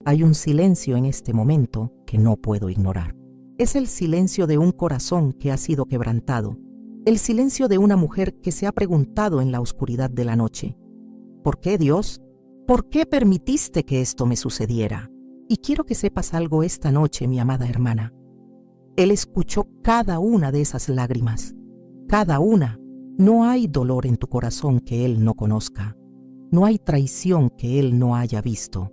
Hay un silencio en este momento que no puedo ignorar. Es el silencio de un corazón que ha sido quebrantado, el silencio de una mujer que se ha preguntado en la oscuridad de la noche: ¿por qué, Dios? ¿Por qué permitiste que esto me sucediera? Y quiero que sepas algo esta noche, mi amada hermana. Él escuchó cada una de esas lágrimas, cada una. No hay dolor en tu corazón que Él no conozca. No hay traición que Él no haya visto.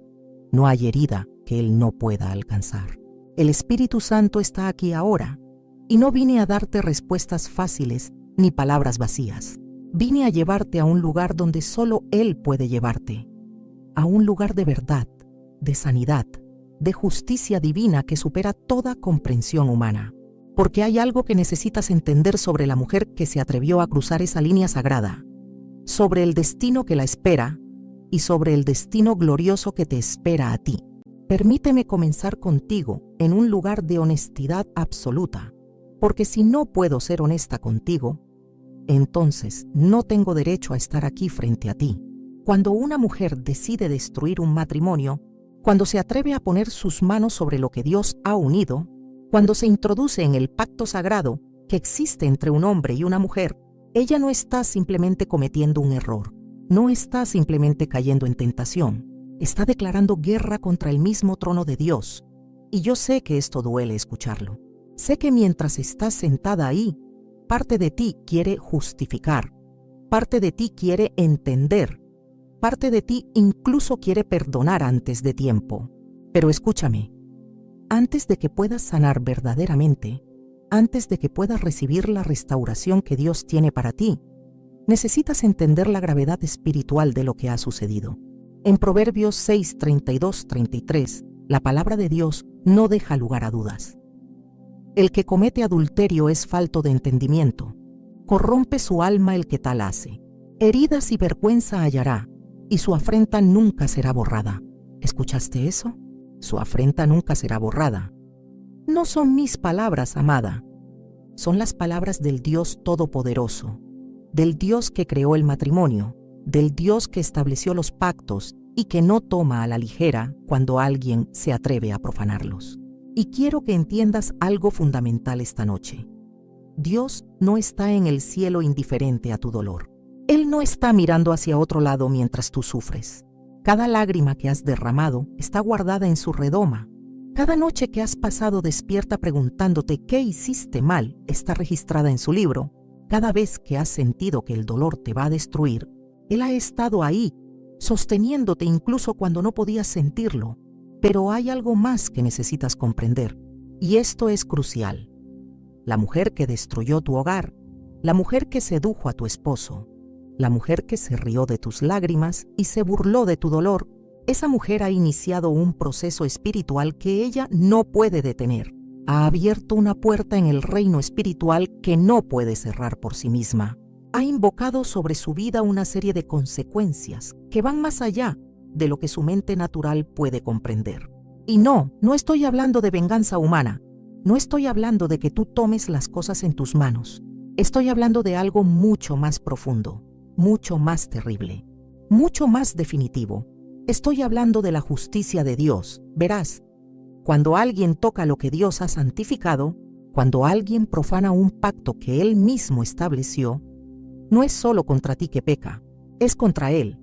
No hay herida que Él no pueda alcanzar. El Espíritu Santo está aquí ahora, y no vine a darte respuestas fáciles ni palabras vacías. Vine a llevarte a un lugar donde solo Él puede llevarte, a un lugar de verdad, de sanidad, de justicia divina que supera toda comprensión humana. Porque hay algo que necesitas entender sobre la mujer que se atrevió a cruzar esa línea sagrada, sobre el destino que la espera y sobre el destino glorioso que te espera a ti. Permíteme comenzar contigo en un lugar de honestidad absoluta, porque si no puedo ser honesta contigo, entonces no tengo derecho a estar aquí frente a ti. Cuando una mujer decide destruir un matrimonio, cuando se atreve a poner sus manos sobre lo que Dios ha unido, cuando se introduce en el pacto sagrado que existe entre un hombre y una mujer, ella no está simplemente cometiendo un error, no está simplemente cayendo en tentación, está declarando guerra contra el mismo trono de Dios. Y yo sé que esto duele escucharlo. Sé que mientras estás sentada ahí, parte de ti quiere justificar, parte de ti quiere entender, parte de ti incluso quiere perdonar antes de tiempo. Pero escúchame, antes de que puedas sanar verdaderamente, antes de que puedas recibir la restauración que Dios tiene para ti, necesitas entender la gravedad espiritual de lo que ha sucedido. En Proverbios 6, 32, 33, la palabra de Dios no deja lugar a dudas. El que comete adulterio es falto de entendimiento. Corrompe su alma el que tal hace. Heridas y vergüenza hallará, y su afrenta nunca será borrada. ¿Escuchaste eso? Su afrenta nunca será borrada. No son mis palabras, amada. Son las palabras del Dios Todopoderoso, del Dios que creó el matrimonio, del Dios que estableció los pactos y que no toma a la ligera cuando alguien se atreve a profanarlos. Y quiero que entiendas algo fundamental esta noche. Dios no está en el cielo indiferente a tu dolor. Él no está mirando hacia otro lado mientras tú sufres. Cada lágrima que has derramado está guardada en su redoma. Cada noche que has pasado despierta preguntándote qué hiciste mal está registrada en su libro. Cada vez que has sentido que el dolor te va a destruir, Él ha estado ahí, sosteniéndote incluso cuando no podías sentirlo. Pero hay algo más que necesitas comprender, y esto es crucial. La mujer que destruyó tu hogar, la mujer que sedujo a tu esposo, la mujer que se rió de tus lágrimas y se burló de tu dolor, esa mujer ha iniciado un proceso espiritual que ella no puede detener. Ha abierto una puerta en el reino espiritual que no puede cerrar por sí misma. Ha invocado sobre su vida una serie de consecuencias que van más allá de lo que su mente natural puede comprender. Y no estoy hablando de venganza humana. No estoy hablando de que tú tomes las cosas en tus manos. Estoy hablando de algo mucho más profundo, mucho más terrible, mucho más definitivo. Estoy hablando de la justicia de Dios. Verás, cuando alguien toca lo que Dios ha santificado, cuando alguien profana un pacto que Él mismo estableció, no es solo contra ti que peca, es contra Él.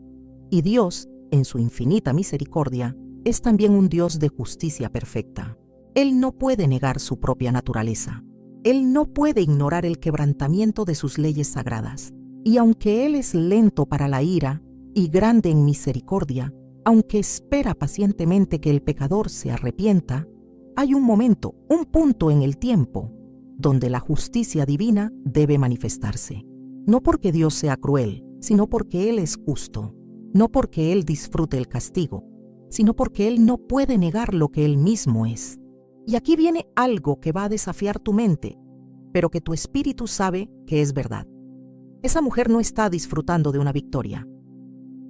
Y Dios, en su infinita misericordia, es también un Dios de justicia perfecta. Él no puede negar su propia naturaleza. Él no puede ignorar el quebrantamiento de sus leyes sagradas. Y aunque Él es lento para la ira y grande en misericordia, aunque espera pacientemente que el pecador se arrepienta, hay un momento, un punto en el tiempo, donde la justicia divina debe manifestarse. No porque Dios sea cruel, sino porque Él es justo. No porque Él disfrute el castigo, sino porque Él no puede negar lo que Él mismo es. Y aquí viene algo que va a desafiar tu mente, pero que tu espíritu sabe que es verdad. Esa mujer no está disfrutando de una victoria.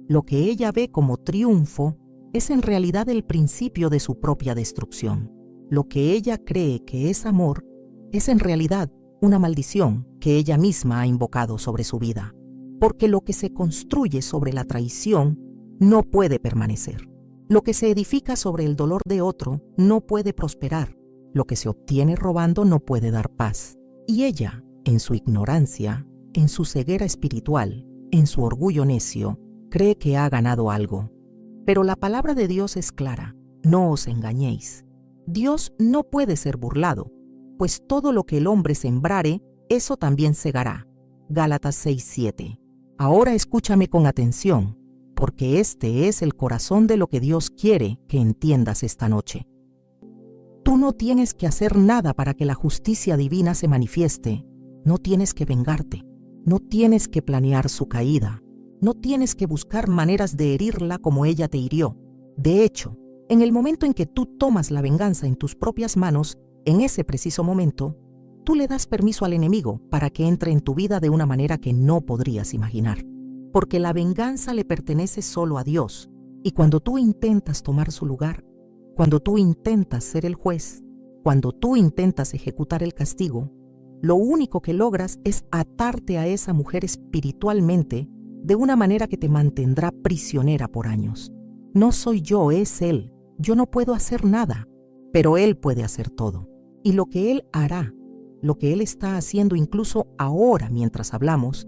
Lo que ella ve como triunfo es en realidad el principio de su propia destrucción. Lo que ella cree que es amor es en realidad una maldición que ella misma ha invocado sobre su vida. Porque lo que se construye sobre la traición no puede permanecer. Lo que se edifica sobre el dolor de otro no puede prosperar. Lo que se obtiene robando no puede dar paz. Y ella, en su ignorancia, en su ceguera espiritual, en su orgullo necio, cree que ha ganado algo. Pero la palabra de Dios es clara: no os engañéis. Dios no puede ser burlado, pues todo lo que el hombre sembrare, eso también segará. Gálatas 6:7. Ahora escúchame con atención, porque este es el corazón de lo que Dios quiere que entiendas esta noche. Tú no tienes que hacer nada para que la justicia divina se manifieste. No tienes que vengarte. No tienes que planear su caída. No tienes que buscar maneras de herirla como ella te hirió. De hecho, en el momento en que tú tomas la venganza en tus propias manos, en ese preciso momento, tú le das permiso al enemigo para que entre en tu vida de una manera que no podrías imaginar. Porque la venganza le pertenece solo a Dios. Y cuando tú intentas tomar su lugar, cuando tú intentas ser el juez, cuando tú intentas ejecutar el castigo, lo único que logras es atarte a esa mujer espiritualmente de una manera que te mantendrá prisionera por años. No soy yo, es Él. Yo no puedo hacer nada, pero Él puede hacer todo. Y lo que Él hará, lo que Él está haciendo incluso ahora mientras hablamos,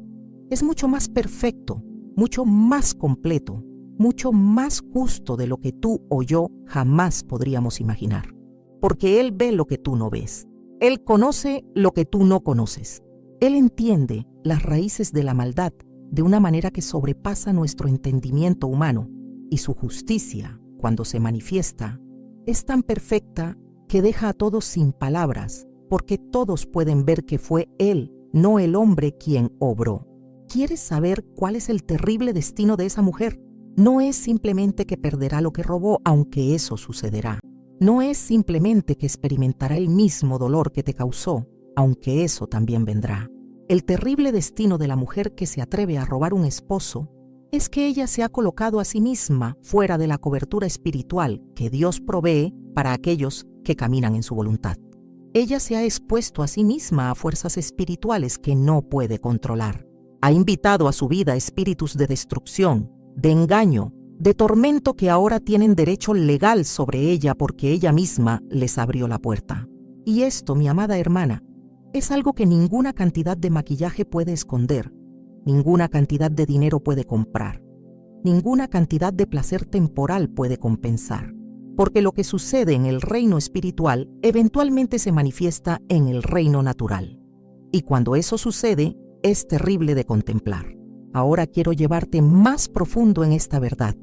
es mucho más perfecto, mucho más completo, mucho más justo de lo que tú o yo jamás podríamos imaginar. Porque Él ve lo que tú no ves. Él conoce lo que tú no conoces. Él entiende las raíces de la maldad de una manera que sobrepasa nuestro entendimiento humano, y su justicia, cuando se manifiesta, es tan perfecta que deja a todos sin palabras, porque todos pueden ver que fue Él, no el hombre, quien obró. ¿Quieres saber cuál es el terrible destino de esa mujer? No es simplemente que perderá lo que robó, aunque eso sucederá. No es simplemente que experimentará el mismo dolor que te causó, aunque eso también vendrá. El terrible destino de la mujer que se atreve a robar un esposo es que ella se ha colocado a sí misma fuera de la cobertura espiritual que Dios provee para aquellos que caminan en su voluntad. Ella se ha expuesto a sí misma a fuerzas espirituales que no puede controlar. Ha invitado a su vida espíritus de destrucción, de engaño, de tormento que ahora tienen derecho legal sobre ella porque ella misma les abrió la puerta. Y esto, mi amada hermana, es algo que ninguna cantidad de maquillaje puede esconder, ninguna cantidad de dinero puede comprar, ninguna cantidad de placer temporal puede compensar, porque lo que sucede en el reino espiritual eventualmente se manifiesta en el reino natural. Y cuando eso sucede, es terrible de contemplar. Ahora quiero llevarte más profundo en esta verdad,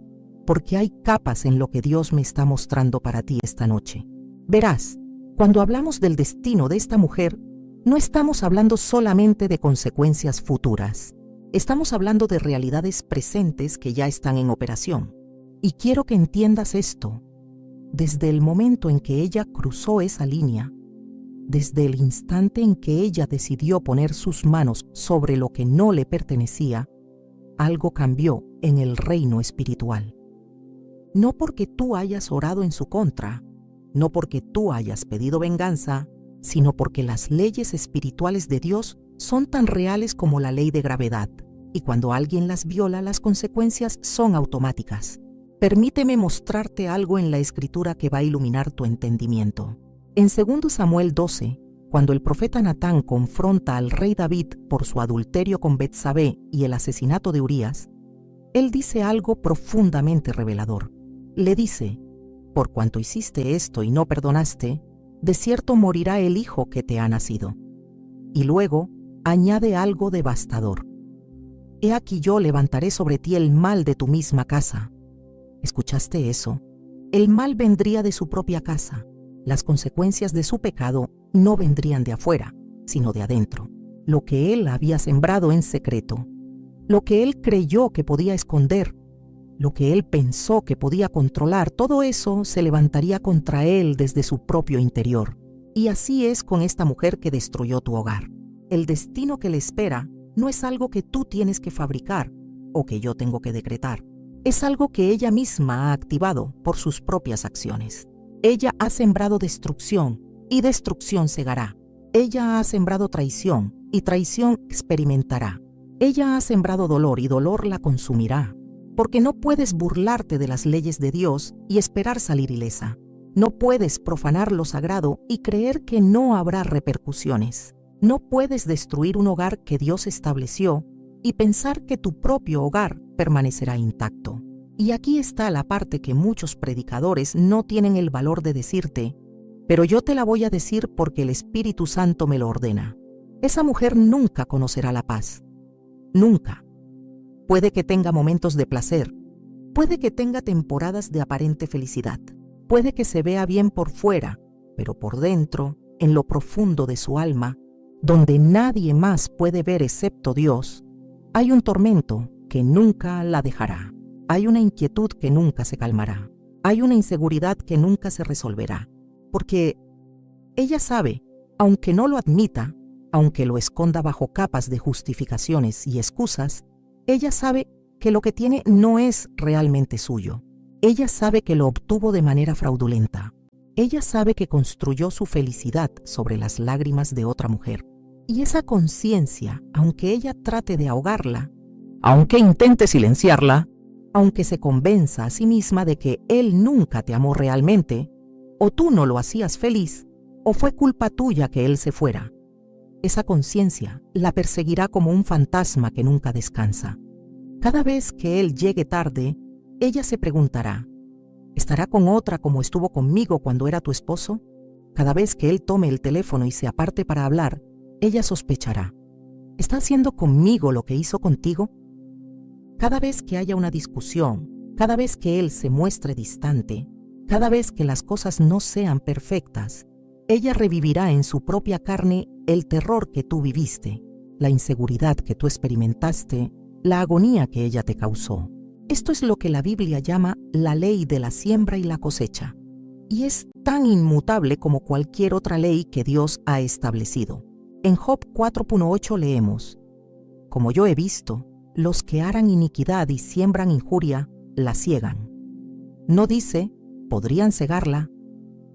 porque hay capas en lo que Dios me está mostrando para ti esta noche. Verás, cuando hablamos del destino de esta mujer, no estamos hablando solamente de consecuencias futuras. Estamos hablando de realidades presentes que ya están en operación. Y quiero que entiendas esto. Desde el momento en que ella cruzó esa línea, desde el instante en que ella decidió poner sus manos sobre lo que no le pertenecía, algo cambió en el reino espiritual. No porque tú hayas orado en su contra, no porque tú hayas pedido venganza, sino porque las leyes espirituales de Dios son tan reales como la ley de gravedad, y cuando alguien las viola, las consecuencias son automáticas. Permíteme mostrarte algo en la Escritura que va a iluminar tu entendimiento. En 2 Samuel 12, cuando el profeta Natán confronta al rey David por su adulterio con Betsabé y el asesinato de Urías, él dice algo profundamente revelador. Le dice: por cuanto hiciste esto y no perdonaste, de cierto morirá el hijo que te ha nacido. Y luego añade algo devastador: he aquí yo levantaré sobre ti el mal de tu misma casa. ¿Escuchaste eso? El mal vendría de su propia casa. Las consecuencias de su pecado no vendrían de afuera, sino de adentro. Lo que él había sembrado en secreto, lo que él creyó que podía esconder, lo que él pensó que podía controlar, todo eso se levantaría contra él desde su propio interior. Y así es con esta mujer que destruyó tu hogar. El destino que le espera no es algo que tú tienes que fabricar o que yo tengo que decretar. Es algo que ella misma ha activado por sus propias acciones. Ella ha sembrado destrucción y destrucción segará. Ella ha sembrado traición y traición experimentará. Ella ha sembrado dolor y dolor la consumirá. porque no puedes burlarte de las leyes de Dios y esperar salir ilesa. No puedes profanar lo sagrado y creer que no habrá repercusiones. No puedes destruir un hogar que Dios estableció y pensar que tu propio hogar permanecerá intacto. Y aquí está la parte que muchos predicadores no tienen el valor de decirte, pero yo te la voy a decir porque el Espíritu Santo me lo ordena. Esa mujer nunca conocerá la paz. Nunca. Puede que tenga momentos de placer, puede que tenga temporadas de aparente felicidad, puede que se vea bien por fuera, pero por dentro, en lo profundo de su alma, donde nadie más puede ver excepto Dios, hay un tormento que nunca la dejará. Hay una inquietud que nunca se calmará. Hay una inseguridad que nunca se resolverá. Porque ella sabe, aunque no lo admita, aunque lo esconda bajo capas de justificaciones y excusas, ella sabe que lo que tiene no es realmente suyo. Ella sabe que lo obtuvo de manera fraudulenta. Ella sabe que construyó su felicidad sobre las lágrimas de otra mujer. Y esa conciencia, aunque ella trate de ahogarla, aunque intente silenciarla, aunque se convenza a sí misma de que él nunca te amó realmente, o tú no lo hacías feliz, o fue culpa tuya que él se fuera, esa conciencia la perseguirá como un fantasma que nunca descansa. Cada vez que él llegue tarde, ella se preguntará, ¿estará con otra como estuvo conmigo cuando era tu esposo? Cada vez que él tome el teléfono y se aparte para hablar, ella sospechará, ¿está haciendo conmigo lo que hizo contigo? Cada vez que haya una discusión, cada vez que él se muestre distante, cada vez que las cosas no sean perfectas, ella revivirá en su propia carne el terror que tú viviste, la inseguridad que tú experimentaste, la agonía que ella te causó. Esto es lo que la Biblia llama la ley de la siembra y la cosecha, y es tan inmutable como cualquier otra ley que Dios ha establecido. En Job 4.8 leemos, como yo he visto, los que aran iniquidad y siembran injuria, la ciegan. No dice, podrían cegarla.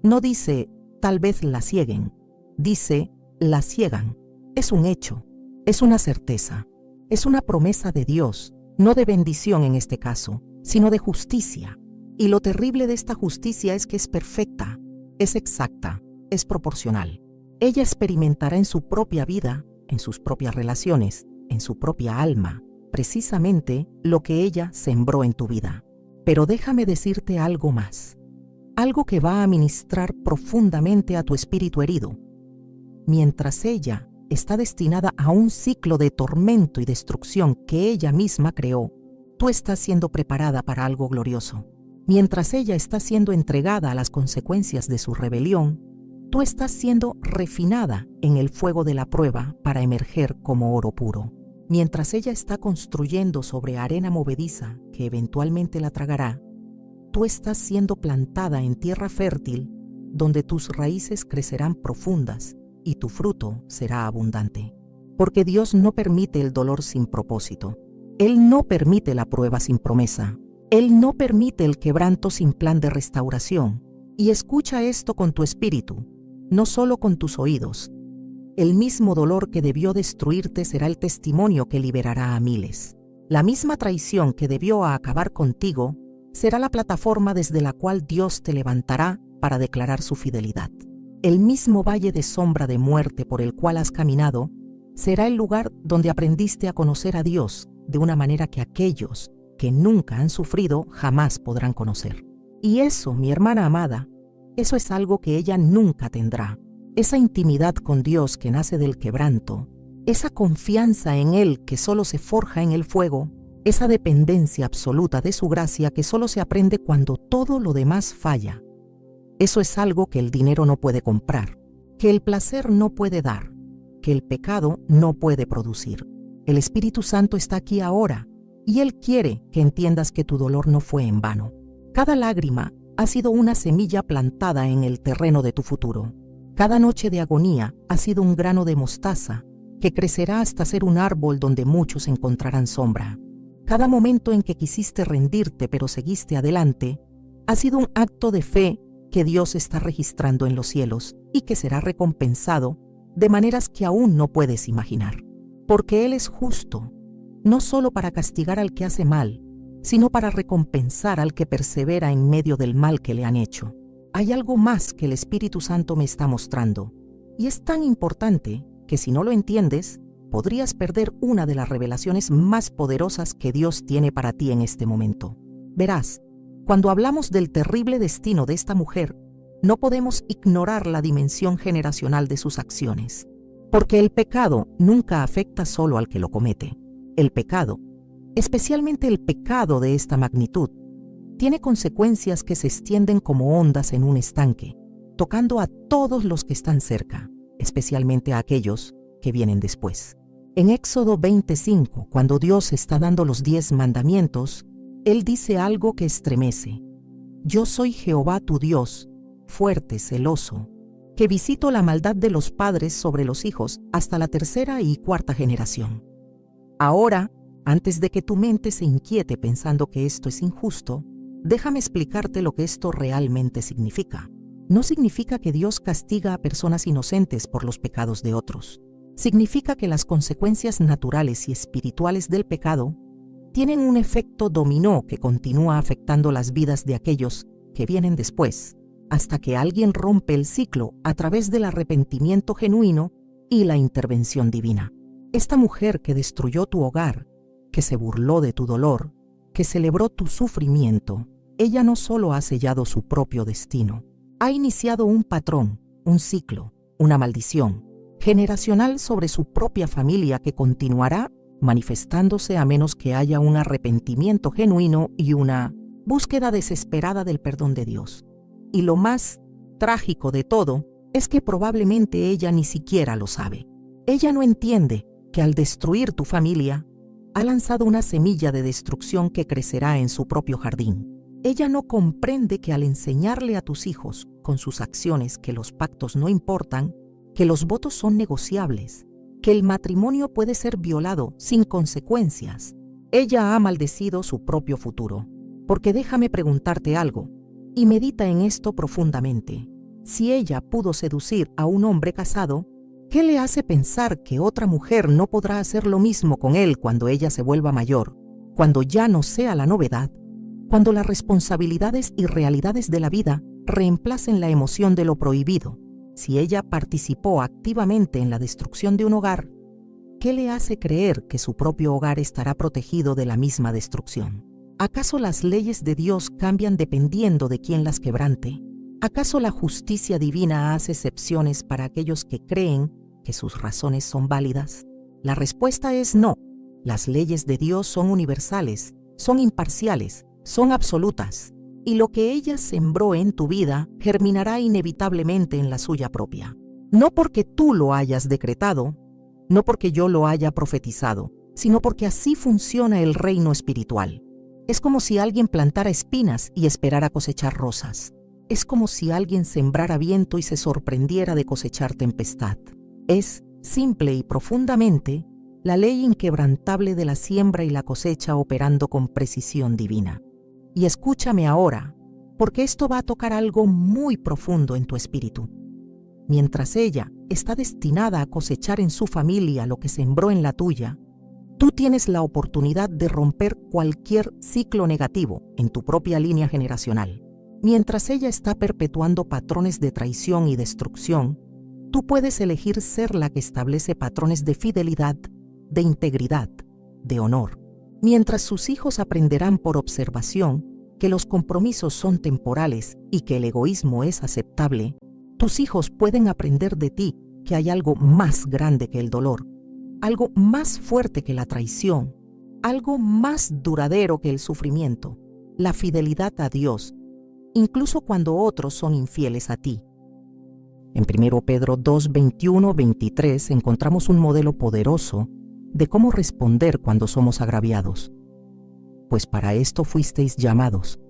No dice, tal vez la cieguen. Dice, la ciegan. Es un hecho, es una certeza, es una promesa de Dios, no de bendición en este caso, sino de justicia. Y lo terrible de esta justicia es que es perfecta, es exacta, es proporcional. Ella experimentará en su propia vida, en sus propias relaciones, en su propia alma, precisamente lo que ella sembró en tu vida. Pero déjame decirte algo más, algo que va a ministrar profundamente a tu espíritu herido. Mientras ella está destinada a un ciclo de tormento y destrucción que ella misma creó, tú estás siendo preparada para algo glorioso. Mientras ella está siendo entregada a las consecuencias de su rebelión, tú estás siendo refinada en el fuego de la prueba para emerger como oro puro. Mientras ella está construyendo sobre arena movediza que eventualmente la tragará, tú estás siendo plantada en tierra fértil donde tus raíces crecerán profundas y tu fruto será abundante. Porque Dios no permite el dolor sin propósito. Él no permite la prueba sin promesa. Él no permite el quebranto sin plan de restauración. Y escucha esto con tu espíritu, no solo con tus oídos. El mismo dolor que debió destruirte será el testimonio que liberará a miles. La misma traición que debió acabar contigo será la plataforma desde la cual Dios te levantará para declarar su fidelidad. El mismo valle de sombra de muerte por el cual has caminado será el lugar donde aprendiste a conocer a Dios de una manera que aquellos que nunca han sufrido jamás podrán conocer. Y eso, mi hermana amada, eso es algo que ella nunca tendrá. Esa intimidad con Dios que nace del quebranto, esa confianza en Él que solo se forja en el fuego, esa dependencia absoluta de su gracia que solo se aprende cuando todo lo demás falla. Eso es algo que el dinero no puede comprar, que el placer no puede dar, que el pecado no puede producir. El Espíritu Santo está aquí ahora y Él quiere que entiendas que tu dolor no fue en vano. Cada lágrima ha sido una semilla plantada en el terreno de tu futuro. Cada noche de agonía ha sido un grano de mostaza que crecerá hasta ser un árbol donde muchos encontrarán sombra. Cada momento en que quisiste rendirte pero seguiste adelante ha sido un acto de fe que Dios está registrando en los cielos y que será recompensado de maneras que aún no puedes imaginar. Porque Él es justo, no solo para castigar al que hace mal, sino para recompensar al que persevera en medio del mal que le han hecho. Hay algo más que el Espíritu Santo me está mostrando, y es tan importante que si no lo entiendes, podrías perder una de las revelaciones más poderosas que Dios tiene para ti en este momento. Verás, cuando hablamos del terrible destino de esta mujer, no podemos ignorar la dimensión generacional de sus acciones, porque el pecado nunca afecta solo al que lo comete. El pecado, especialmente el pecado de esta magnitud, tiene consecuencias que se extienden como ondas en un estanque, tocando a todos los que están cerca, especialmente a aquellos que vienen después. En Éxodo 25, cuando Dios está dando los 10 mandamientos, Él dice algo que estremece. Yo soy Jehová tu Dios, fuerte, celoso, que visito la maldad de los padres sobre los hijos hasta la 3ª y 4ª generación. Ahora, antes de que tu mente se inquiete pensando que esto es injusto, déjame explicarte lo que esto realmente significa. No significa que Dios castiga a personas inocentes por los pecados de otros. Significa que las consecuencias naturales y espirituales del pecado tienen un efecto dominó que continúa afectando las vidas de aquellos que vienen después, hasta que alguien rompe el ciclo a través del arrepentimiento genuino y la intervención divina. Esta mujer que destruyó tu hogar, que se burló de tu dolor, que celebró tu sufrimiento, ella no solo ha sellado su propio destino, ha iniciado un patrón, un ciclo, una maldición generacional sobre su propia familia que continuará manifestándose a menos que haya un arrepentimiento genuino y una búsqueda desesperada del perdón de Dios. Y lo más trágico de todo es que probablemente ella ni siquiera lo sabe. Ella no entiende que al destruir tu familia, ha lanzado una semilla de destrucción que crecerá en su propio jardín. Ella no comprende que al enseñarle a tus hijos, con sus acciones, que los pactos no importan, que los votos son negociables, que el matrimonio puede ser violado sin consecuencias, ella ha maldecido su propio futuro. Porque déjame preguntarte algo, y medita en esto profundamente. Si ella pudo seducir a un hombre casado, ¿qué le hace pensar que otra mujer no podrá hacer lo mismo con él cuando ella se vuelva mayor, cuando ya no sea la novedad, cuando las responsabilidades y realidades de la vida reemplacen la emoción de lo prohibido? Si ella participó activamente en la destrucción de un hogar, ¿qué le hace creer que su propio hogar estará protegido de la misma destrucción? ¿Acaso las leyes de Dios cambian dependiendo de quién las quebrante? ¿Acaso la justicia divina hace excepciones para aquellos que creen que sus razones son válidas? La respuesta es no. Las leyes de Dios son universales, son imparciales, son absolutas. Y lo que ella sembró en tu vida germinará inevitablemente en la suya propia. No porque tú lo hayas decretado, no porque yo lo haya profetizado, sino porque así funciona el reino espiritual. Es como si alguien plantara espinas y esperara cosechar rosas. Es como si alguien sembrara viento y se sorprendiera de cosechar tempestad. Es, simple y profundamente, la ley inquebrantable de la siembra y la cosecha operando con precisión divina. Y escúchame ahora, porque esto va a tocar algo muy profundo en tu espíritu. Mientras ella está destinada a cosechar en su familia lo que sembró en la tuya, tú tienes la oportunidad de romper cualquier ciclo negativo en tu propia línea generacional. Mientras ella está perpetuando patrones de traición y destrucción, tú puedes elegir ser la que establece patrones de fidelidad, de integridad, de honor. Mientras sus hijos aprenderán por observación que los compromisos son temporales y que el egoísmo es aceptable, tus hijos pueden aprender de ti que hay algo más grande que el dolor, algo más fuerte que la traición, algo más duradero que el sufrimiento, la fidelidad a Dios, incluso cuando otros son infieles a ti. En 1 Pedro 2, 21, 23 encontramos un modelo poderoso de cómo responder cuando somos agraviados. Pues para esto fuisteis llamados,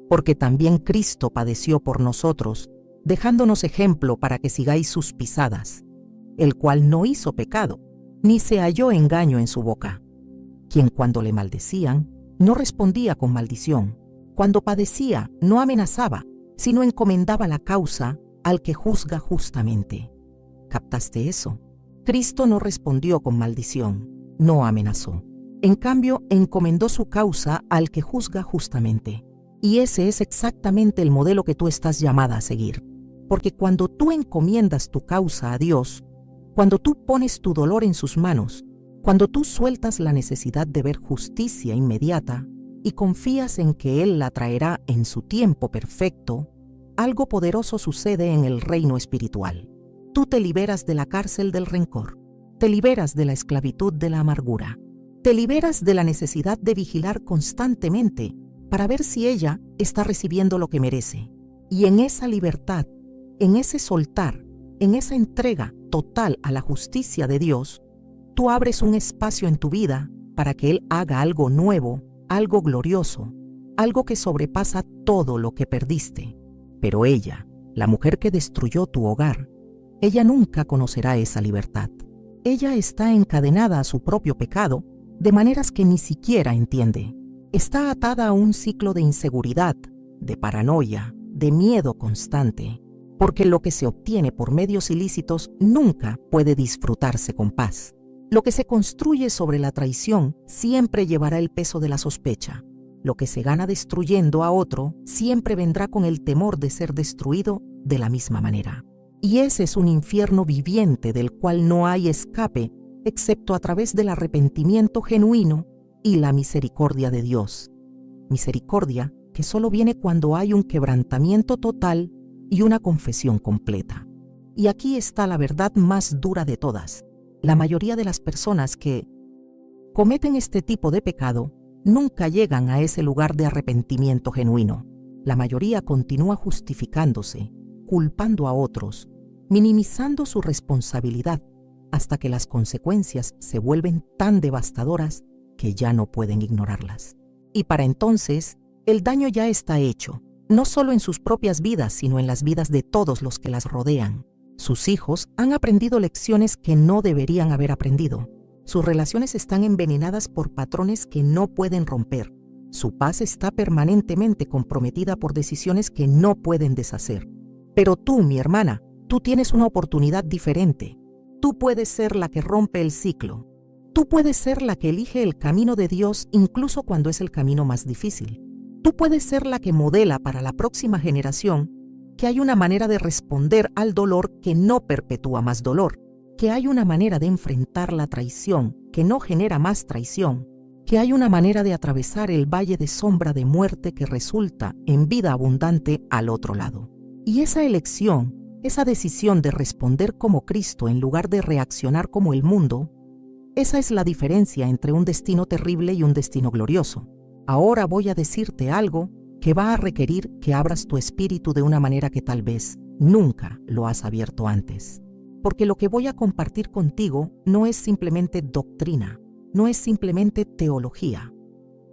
porque también Cristo padeció por nosotros, dejándonos ejemplo para que sigáis sus pisadas, el cual no hizo pecado, ni se halló engaño en su boca, quien cuando le maldecían, no respondía con maldición, cuando padecía, no amenazaba, sino encomendaba la causa al que juzga justamente. ¿Captaste eso? Cristo no respondió con maldición, no amenazó. En cambio, encomendó su causa al que juzga justamente. Y ese es exactamente el modelo que tú estás llamada a seguir. Porque cuando tú encomiendas tu causa a Dios, cuando tú pones tu dolor en sus manos, cuando tú sueltas la necesidad de ver justicia inmediata y confías en que Él la traerá en su tiempo perfecto, algo poderoso sucede en el reino espiritual. Tú te liberas de la cárcel del rencor, te liberas de la esclavitud de la amargura, te liberas de la necesidad de vigilar constantemente para ver si ella está recibiendo lo que merece. Y en esa libertad, en ese soltar, en esa entrega total a la justicia de Dios, tú abres un espacio en tu vida para que Él haga algo nuevo, algo glorioso, algo que sobrepasa todo lo que perdiste. Pero ella, la mujer que destruyó tu hogar, ella nunca conocerá esa libertad. Ella está encadenada a su propio pecado de maneras que ni siquiera entiende. Está atada a un ciclo de inseguridad, de paranoia, de miedo constante, porque lo que se obtiene por medios ilícitos nunca puede disfrutarse con paz. Lo que se construye sobre la traición siempre llevará el peso de la sospecha. Lo que se gana destruyendo a otro siempre vendrá con el temor de ser destruido de la misma manera. Y ese es un infierno viviente del cual no hay escape excepto a través del arrepentimiento genuino y la misericordia de Dios. Misericordia que solo viene cuando hay un quebrantamiento total y una confesión completa. Y aquí está la verdad más dura de todas. La mayoría de las personas que cometen este tipo de pecado nunca llegan a ese lugar de arrepentimiento genuino. La mayoría continúa justificándose, culpando a otros, minimizando su responsabilidad, hasta que las consecuencias se vuelven tan devastadoras que ya no pueden ignorarlas. Y para entonces, el daño ya está hecho, no solo en sus propias vidas, sino en las vidas de todos los que las rodean. Sus hijos han aprendido lecciones que no deberían haber aprendido. Sus relaciones están envenenadas por patrones que no pueden romper. Su paz está permanentemente comprometida por decisiones que no pueden deshacer. Pero tú, mi hermana, tú tienes una oportunidad diferente. Tú puedes ser la que rompe el ciclo. Tú puedes ser la que elige el camino de Dios incluso cuando es el camino más difícil. Tú puedes ser la que modela para la próxima generación que hay una manera de responder al dolor que no perpetúa más dolor, que hay una manera de enfrentar la traición que no genera más traición, que hay una manera de atravesar el valle de sombra de muerte que resulta en vida abundante al otro lado. Y esa elección, esa decisión de responder como Cristo en lugar de reaccionar como el mundo, esa es la diferencia entre un destino terrible y un destino glorioso. Ahora voy a decirte algo que va a requerir que abras tu espíritu de una manera que tal vez nunca lo has abierto antes. Porque lo que voy a compartir contigo no es simplemente doctrina, no es simplemente teología.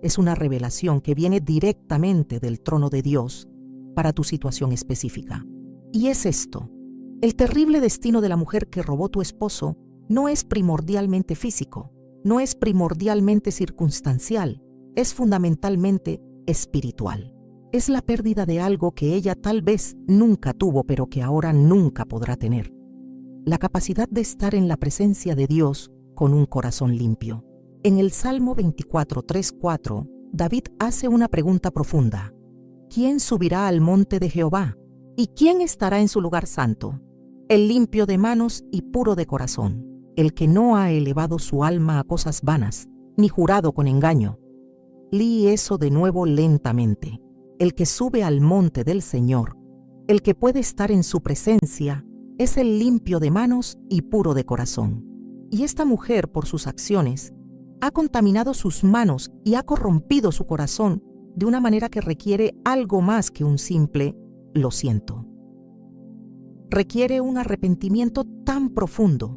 Es una revelación que viene directamente del trono de Dios para tu situación específica. Y es esto: el terrible destino de la mujer que robó tu esposo no es primordialmente físico, no es primordialmente circunstancial, es fundamentalmente espiritual. Es la pérdida de algo que ella tal vez nunca tuvo, pero que ahora nunca podrá tener. La capacidad de estar en la presencia de Dios con un corazón limpio. En el Salmo 24, 3, 4, David hace una pregunta profunda. ¿Quién subirá al monte de Jehová? ¿Y quién estará en su lugar santo? El limpio de manos y puro de corazón, el que no ha elevado su alma a cosas vanas, ni jurado con engaño. Lee eso de nuevo lentamente. El que sube al monte del Señor, el que puede estar en su presencia, es el limpio de manos y puro de corazón. Y esta mujer, por sus acciones, ha contaminado sus manos y ha corrompido su corazón de una manera que requiere algo más que un simple «lo siento». Requiere un arrepentimiento tan profundo,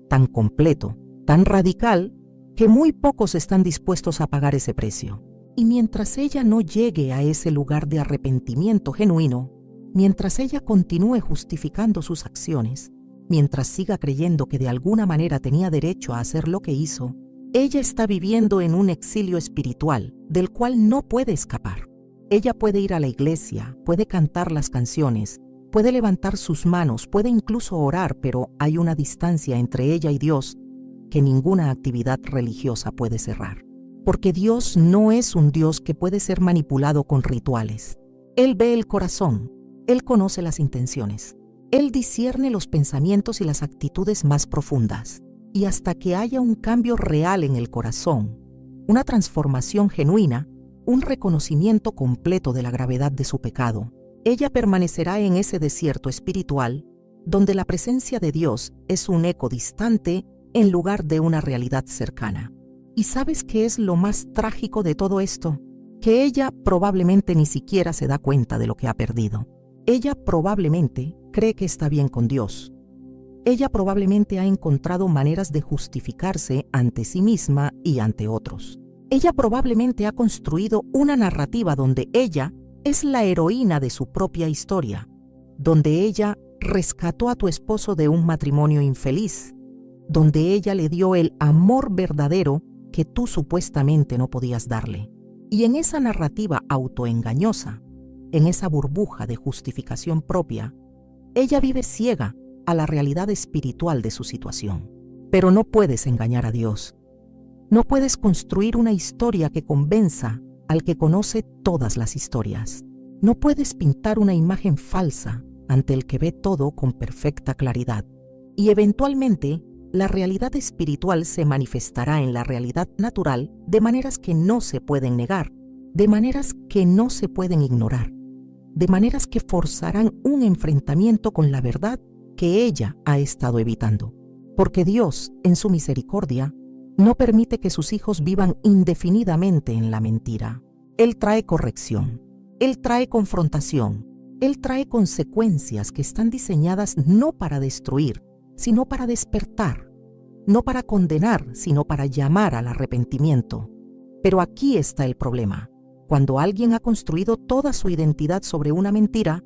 tan completo, tan radical, que muy pocos están dispuestos a pagar ese precio. Y mientras ella no llegue a ese lugar de arrepentimiento genuino, mientras ella continúe justificando sus acciones, mientras siga creyendo que de alguna manera tenía derecho a hacer lo que hizo, ella está viviendo en un exilio espiritual del cual no puede escapar. Ella puede ir a la iglesia, puede cantar las canciones, puede levantar sus manos, puede incluso orar, pero hay una distancia entre ella y Dios que ninguna actividad religiosa puede cerrar. porque Dios no es un Dios que puede ser manipulado con rituales. Él ve el corazón, Él conoce las intenciones, Él discierne los pensamientos y las actitudes más profundas. Y hasta que haya un cambio real en el corazón, una transformación genuina, un reconocimiento completo de la gravedad de su pecado, ella permanecerá en ese desierto espiritual donde la presencia de Dios es un eco distante en lugar de una realidad cercana. ¿Y sabes qué es lo más trágico de todo esto? Que ella probablemente ni siquiera se da cuenta de lo que ha perdido. Ella probablemente cree que está bien con Dios. Ella probablemente ha encontrado maneras de justificarse ante sí misma y ante otros. Ella probablemente ha construido una narrativa donde ella es la heroína de su propia historia, donde ella rescató a tu esposo de un matrimonio infeliz, donde ella le dio el amor verdadero que tú supuestamente no podías darle. Y en esa narrativa autoengañosa, en esa burbuja de justificación propia, ella vive ciega a la realidad espiritual de su situación. Pero no puedes engañar a Dios. No puedes construir una historia que convenza al que conoce todas las historias. No puedes pintar una imagen falsa ante el que ve todo con perfecta claridad. Y eventualmente, la realidad espiritual se manifestará en la realidad natural de maneras que no se pueden negar, de maneras que no se pueden ignorar, de maneras que forzarán un enfrentamiento con la verdad que ella ha estado evitando. Porque Dios, en su misericordia, no permite que sus hijos vivan indefinidamente en la mentira. Él trae corrección, Él trae confrontación, Él trae consecuencias que están diseñadas no para destruir, sino para despertar, no para condenar, sino para llamar al arrepentimiento. Pero aquí está el problema. Cuando alguien ha construido toda su identidad sobre una mentira,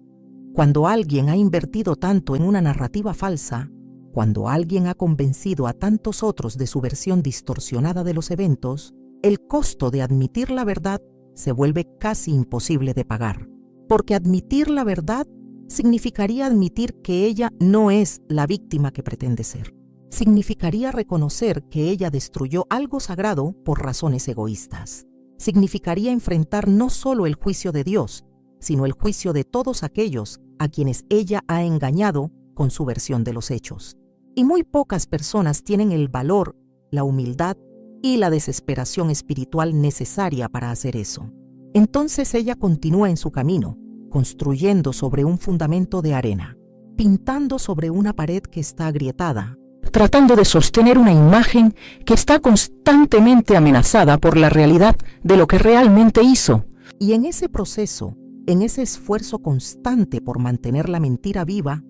cuando alguien ha invertido tanto en una narrativa falsa, cuando alguien ha convencido a tantos otros de su versión distorsionada de los eventos, el costo de admitir la verdad se vuelve casi imposible de pagar. Porque admitir la verdad significaría admitir que ella no es la víctima que pretende ser. Significaría reconocer que ella destruyó algo sagrado por razones egoístas. Significaría enfrentar no solo el juicio de Dios, sino el juicio de todos aquellos a quienes ella ha engañado con su versión de los hechos. Y muy pocas personas tienen el valor, la humildad y la desesperación espiritual necesaria para hacer eso. Entonces ella continúa en su camino, construyendo sobre un fundamento de arena, pintando sobre una pared que está agrietada, tratando de sostener una imagen que está constantemente amenazada por la realidad de lo que realmente hizo. Y en ese proceso, en ese esfuerzo constante por mantener la mentira viva,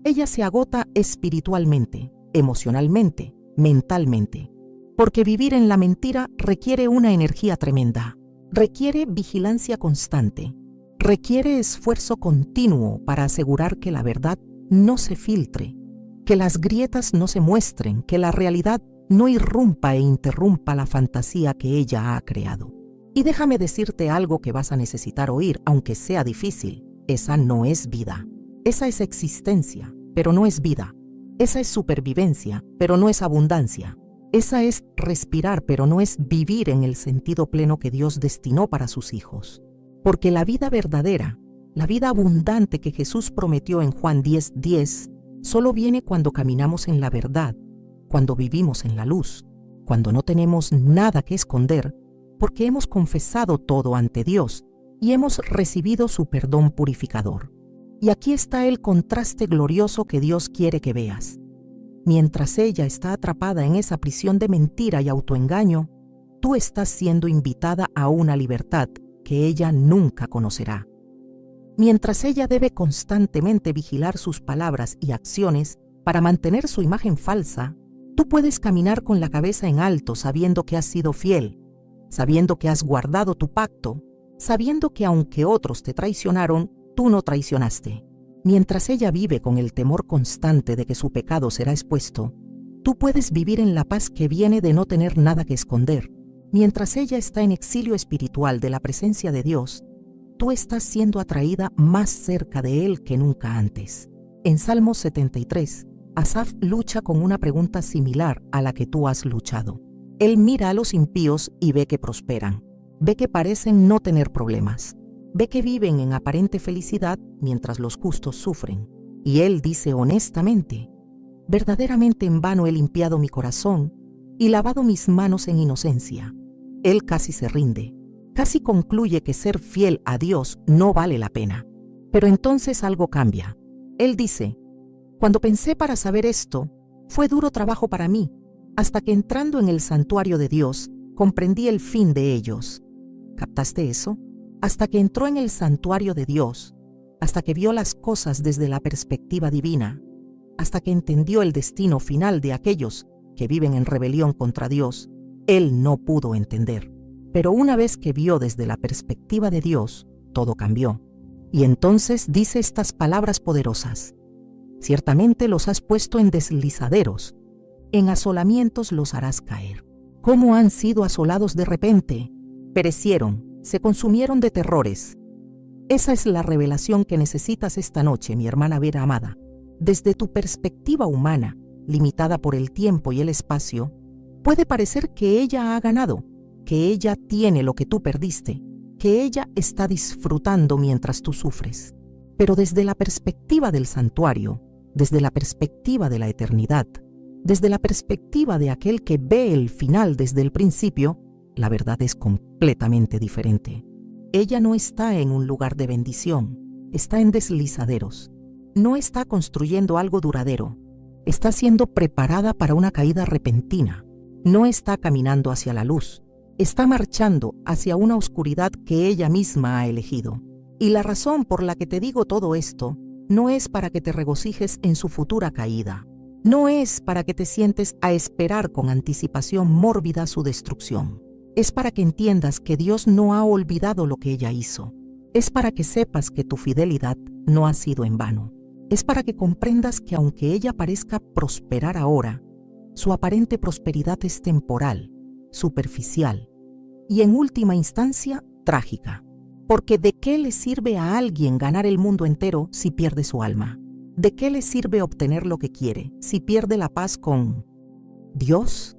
ella se agota espiritualmente, emocionalmente, mentalmente. Porque vivir en la mentira requiere una energía tremenda, requiere vigilancia constante, requiere esfuerzo continuo para asegurar que la verdad no se filtre, que las grietas no se muestren, que la realidad no irrumpa e interrumpa la fantasía que ella ha creado. Y déjame decirte algo que vas a necesitar oír, aunque sea difícil. Esa no es vida. Esa es existencia, pero no es vida. Esa es supervivencia, pero no es abundancia. Esa es respirar, pero no es vivir en el sentido pleno que Dios destinó para sus hijos. Porque la vida verdadera, la vida abundante que Jesús prometió en Juan 10:10, solo viene cuando caminamos en la verdad, cuando vivimos en la luz, cuando no tenemos nada que esconder, porque hemos confesado todo ante Dios y hemos recibido su perdón purificador. Y aquí está el contraste glorioso que Dios quiere que veas. Mientras ella está atrapada en esa prisión de mentira y autoengaño, tú estás siendo invitada a una libertad que ella nunca conocerá. Mientras ella debe constantemente vigilar sus palabras y acciones para mantener su imagen falsa, tú puedes caminar con la cabeza en alto sabiendo que has sido fiel, sabiendo que has guardado tu pacto, sabiendo que aunque otros te traicionaron, tú no traicionaste. Mientras ella vive con el temor constante de que su pecado será expuesto, tú puedes vivir en la paz que viene de no tener nada que esconder. Mientras ella está en exilio espiritual de la presencia de Dios, tú estás siendo atraída más cerca de Él que nunca antes. En Salmos 73, Asaf lucha con una pregunta similar a la que tú has luchado. Él mira a los impíos y ve que prosperan, ve que parecen no tener problemas, ve que viven en aparente felicidad mientras los justos sufren. Y Él dice honestamente: verdaderamente en vano he limpiado mi corazón y lavado mis manos en inocencia. Él casi se rinde, casi concluye que ser fiel a Dios no vale la pena. Pero entonces algo cambia. Él dice: cuando pensé para saber esto, fue duro trabajo para mí, hasta que entrando en el santuario de Dios, comprendí el fin de ellos. ¿Captaste eso? Hasta que entró en el santuario de Dios, hasta que vio las cosas desde la perspectiva divina, hasta que entendió el destino final de aquellos que viven en rebelión contra Dios, él no pudo entender. Pero una vez que vio desde la perspectiva de Dios, todo cambió. Y entonces dice estas palabras poderosas: ciertamente los has puesto en deslizaderos, en asolamientos los harás caer. ¿Cómo han sido asolados de repente? Perecieron, se consumieron de terrores. Esa es la revelación que necesitas esta noche, mi hermana Vera amada. Desde tu perspectiva humana, limitada por el tiempo y el espacio, puede parecer que ella ha ganado, que ella tiene lo que tú perdiste, que ella está disfrutando mientras tú sufres. Pero desde la perspectiva del santuario, desde la perspectiva de la eternidad, desde la perspectiva de aquel que ve el final desde el principio, la verdad es completamente diferente. Ella no está en un lugar de bendición, está en deslizaderos. No está construyendo algo duradero, está siendo preparada para una caída repentina. No está caminando hacia la luz, está marchando hacia una oscuridad que ella misma ha elegido. Y la razón por la que te digo todo esto no es para que te regocijes en su futura caída, no es para que te sientes a esperar con anticipación mórbida su destrucción. Es para que entiendas que Dios no ha olvidado lo que ella hizo. Es para que sepas que tu fidelidad no ha sido en vano. Es para que comprendas que aunque ella parezca prosperar ahora, su aparente prosperidad es temporal, superficial y en última instancia trágica. Porque ¿de qué le sirve a alguien ganar el mundo entero si pierde su alma? ¿De qué le sirve obtener lo que quiere si pierde la paz con Dios?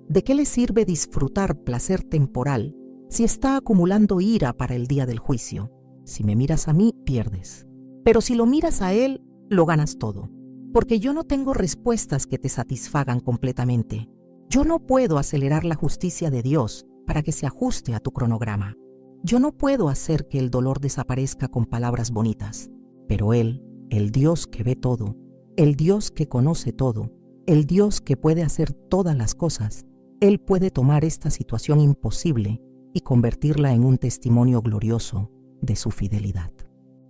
¿De qué le sirve disfrutar placer temporal si está acumulando ira para el día del juicio? Si me miras a mí, pierdes. Pero si lo miras a Él, lo ganas todo. Porque yo no tengo respuestas que te satisfagan completamente. Yo no puedo acelerar la justicia de Dios para que se ajuste a tu cronograma. Yo no puedo hacer que el dolor desaparezca con palabras bonitas. Pero Él, el Dios que ve todo, el Dios que conoce todo, el Dios que puede hacer todas las cosas, Él puede tomar esta situación imposible y convertirla en un testimonio glorioso de su fidelidad.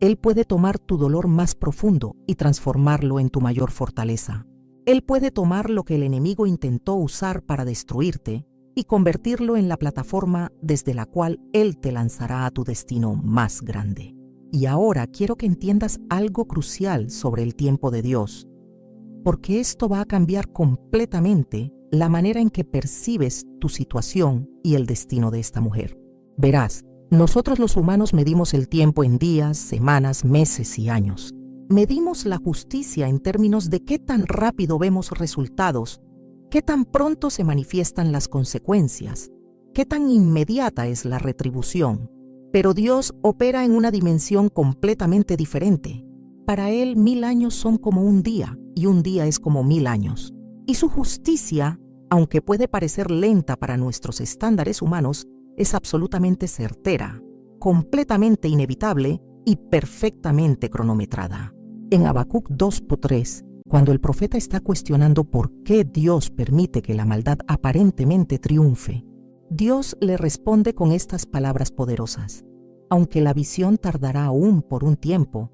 Él puede tomar tu dolor más profundo y transformarlo en tu mayor fortaleza. Él puede tomar lo que el enemigo intentó usar para destruirte y convertirlo en la plataforma desde la cual Él te lanzará a tu destino más grande. Y ahora quiero que entiendas algo crucial sobre el tiempo de Dios, porque esto va a cambiar completamente la manera en que percibes tu situación y el destino de esta mujer. Verás, nosotros los humanos medimos el tiempo en días, semanas, meses y años. Medimos la justicia en términos de qué tan rápido vemos resultados, qué tan pronto se manifiestan las consecuencias, qué tan inmediata es la retribución. Pero Dios opera en una dimensión completamente diferente. Para Él 1000 años son como un día y un día es como 1000 años. Y su justicia, aunque puede parecer lenta para nuestros estándares humanos, es absolutamente certera, completamente inevitable y perfectamente cronometrada. En Habacuc 2:3, cuando el profeta está cuestionando por qué Dios permite que la maldad aparentemente triunfe, Dios le responde con estas palabras poderosas: aunque la visión tardará aún por un tiempo,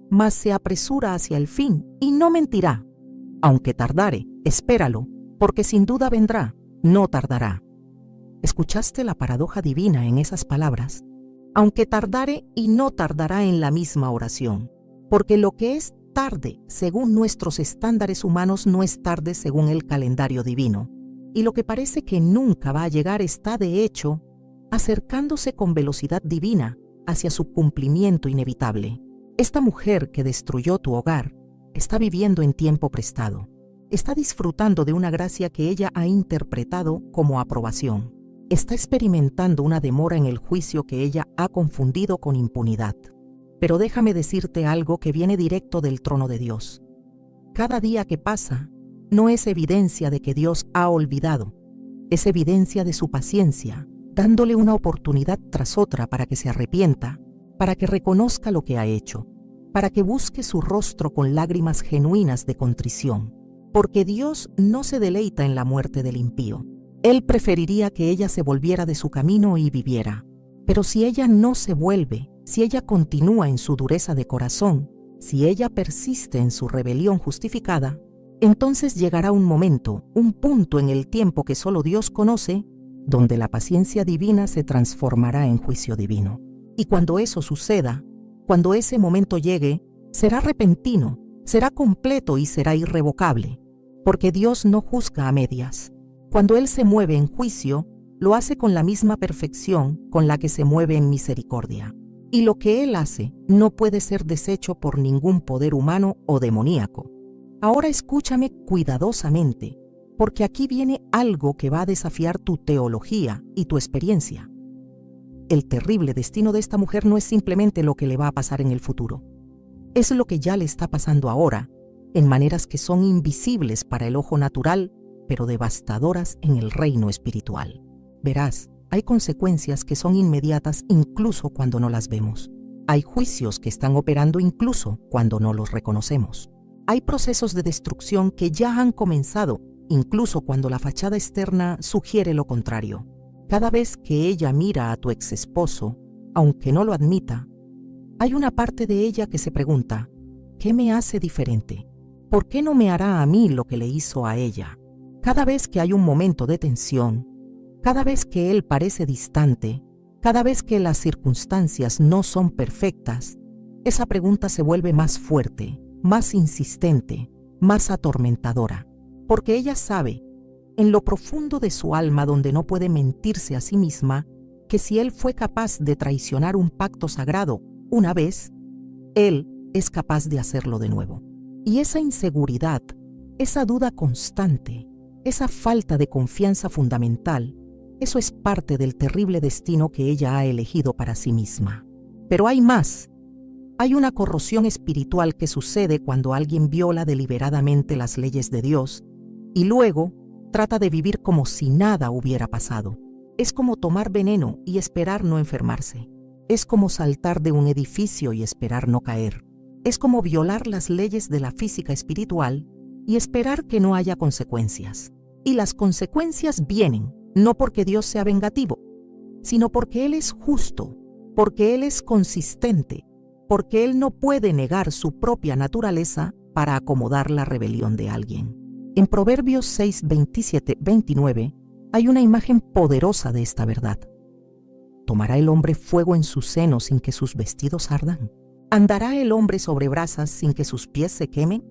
mas se apresura hacia el fin y no mentirá. Aunque tardare, espéralo, porque sin duda vendrá, no tardará. ¿Escuchaste la paradoja divina en esas palabras? Aunque tardare y no tardará en la misma oración, porque lo que es tarde según nuestros estándares humanos no es tarde según el calendario divino, y lo que parece que nunca va a llegar está de hecho acercándose con velocidad divina hacia su cumplimiento inevitable. Esta mujer que destruyó tu hogar está viviendo en tiempo prestado. Está disfrutando de una gracia que ella ha interpretado como aprobación. Está experimentando una demora en el juicio que ella ha confundido con impunidad. Pero déjame decirte algo que viene directo del trono de Dios. Cada día que pasa no es evidencia de que Dios ha olvidado, es evidencia de su paciencia, dándole una oportunidad tras otra para que se arrepienta, para que reconozca lo que ha hecho, para que busque su rostro con lágrimas genuinas de contrición. Porque Dios no se deleita en la muerte del impío. Él preferiría que ella se volviera de su camino y viviera. Pero si ella no se vuelve, si ella continúa en su dureza de corazón, si ella persiste en su rebelión justificada, entonces llegará un momento, un punto en el tiempo que solo Dios conoce, donde la paciencia divina se transformará en juicio divino. Y cuando eso suceda, cuando ese momento llegue, será repentino, será completo y será irrevocable, porque Dios no juzga a medias. Cuando Él se mueve en juicio, lo hace con la misma perfección con la que se mueve en misericordia. Y lo que Él hace no puede ser deshecho por ningún poder humano o demoníaco. Ahora escúchame cuidadosamente, porque aquí viene algo que va a desafiar tu teología y tu experiencia. El terrible destino de esta mujer no es simplemente lo que le va a pasar en el futuro. Es lo que ya le está pasando ahora, en maneras que son invisibles para el ojo natural, pero devastadoras en el reino espiritual. Verás, hay consecuencias que son inmediatas incluso cuando no las vemos. Hay juicios que están operando incluso cuando no los reconocemos. Hay procesos de destrucción que ya han comenzado, incluso cuando la fachada externa sugiere lo contrario. Cada vez que ella mira a tu exesposo, aunque no lo admita, hay una parte de ella que se pregunta, ¿qué me hace diferente? ¿Por qué no me hará a mí lo que le hizo a ella? Cada vez que hay un momento de tensión, cada vez que él parece distante, cada vez que las circunstancias no son perfectas, esa pregunta se vuelve más fuerte, más insistente, más atormentadora, porque ella sabe, en lo profundo de su alma donde no puede mentirse a sí misma, que si él fue capaz de traicionar un pacto sagrado una vez, él es capaz de hacerlo de nuevo. Y esa inseguridad, esa duda constante, esa falta de confianza fundamental, eso es parte del terrible destino que ella ha elegido para sí misma. Pero hay más. Hay una corrosión espiritual que sucede cuando alguien viola deliberadamente las leyes de Dios y luego trata de vivir como si nada hubiera pasado. Es como tomar veneno y esperar no enfermarse. Es como saltar de un edificio y esperar no caer. Es como violar las leyes de la física espiritual y esperar que no haya consecuencias. Y las consecuencias vienen, no porque Dios sea vengativo, sino porque Él es justo, porque Él es consistente, porque Él no puede negar su propia naturaleza para acomodar la rebelión de alguien. En Proverbios 6, 27, 29 hay una imagen poderosa de esta verdad. ¿Tomará el hombre fuego en su seno sin que sus vestidos ardan? ¿Andará el hombre sobre brasas sin que sus pies se quemen?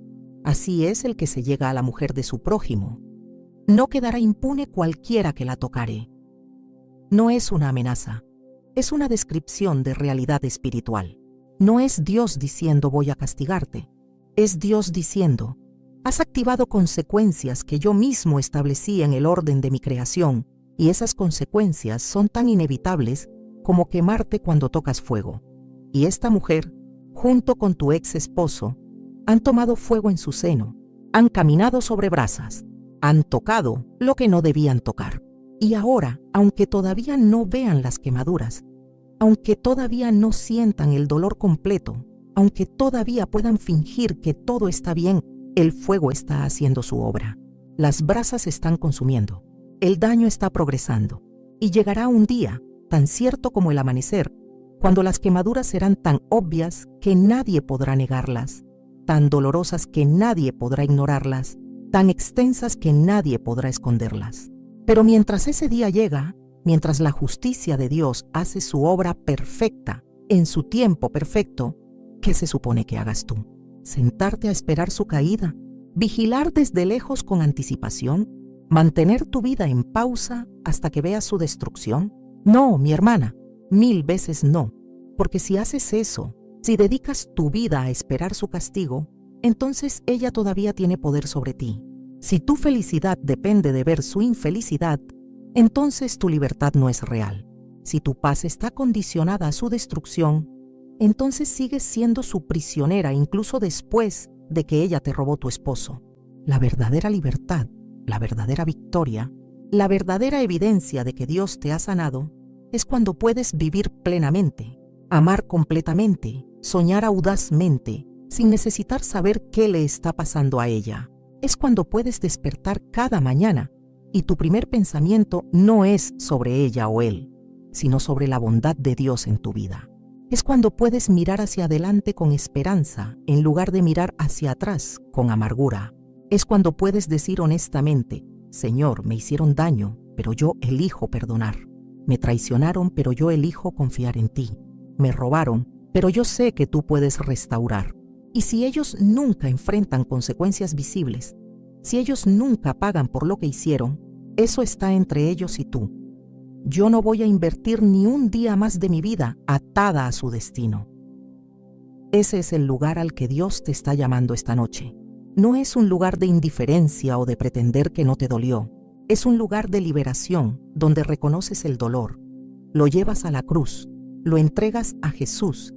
Así es el que se llega a la mujer de su prójimo. No quedará impune cualquiera que la tocare. No es una amenaza, es una descripción de realidad espiritual. No es Dios diciendo voy a castigarte, es Dios diciendo, has activado consecuencias que yo mismo establecí en el orden de mi creación, y esas consecuencias son tan inevitables como quemarte cuando tocas fuego. Y esta mujer, junto con tu ex esposo, han tomado fuego en su seno, han caminado sobre brasas, han tocado lo que no debían tocar. Y ahora, aunque todavía no vean las quemaduras, aunque todavía no sientan el dolor completo, aunque todavía puedan fingir que todo está bien, el fuego está haciendo su obra. Las brasas están consumiendo, el daño está progresando, y llegará un día, tan cierto como el amanecer, cuando las quemaduras serán tan obvias que nadie podrá negarlas, tan dolorosas que nadie podrá ignorarlas, tan extensas que nadie podrá esconderlas. Pero mientras ese día llega, mientras la justicia de Dios hace su obra perfecta, en su tiempo perfecto, ¿qué se supone que hagas tú? ¿Sentarte a esperar su caída? ¿Vigilar desde lejos con anticipación? ¿Mantener tu vida en pausa hasta que veas su destrucción? No, mi hermana, 1000 veces no, porque si haces eso, si dedicas tu vida a esperar su castigo, entonces ella todavía tiene poder sobre ti. Si tu felicidad depende de ver su infelicidad, entonces tu libertad no es real. Si tu paz está condicionada a su destrucción, entonces sigues siendo su prisionera incluso después de que ella te robó tu esposo. La verdadera libertad, la verdadera victoria, la verdadera evidencia de que Dios te ha sanado, es cuando puedes vivir plenamente, amar completamente, soñar audazmente, sin necesitar saber qué le está pasando a ella. Es cuando puedes despertar cada mañana y tu primer pensamiento no es sobre ella o él, sino sobre la bondad de Dios en tu vida. Es cuando puedes mirar hacia adelante con esperanza en lugar de mirar hacia atrás con amargura. Es cuando puedes decir honestamente: Señor, me hicieron daño, pero yo elijo perdonar. Me traicionaron, pero yo elijo confiar en ti. Me robaron, pero yo sé que tú puedes restaurar. Y si ellos nunca enfrentan consecuencias visibles, si ellos nunca pagan por lo que hicieron, eso está entre ellos y tú. Yo no voy a invertir ni un día más de mi vida atada a su destino. Ese es el lugar al que Dios te está llamando esta noche. No es un lugar de indiferencia o de pretender que no te dolió. Es un lugar de liberación donde reconoces el dolor, lo llevas a la cruz, lo entregas a Jesús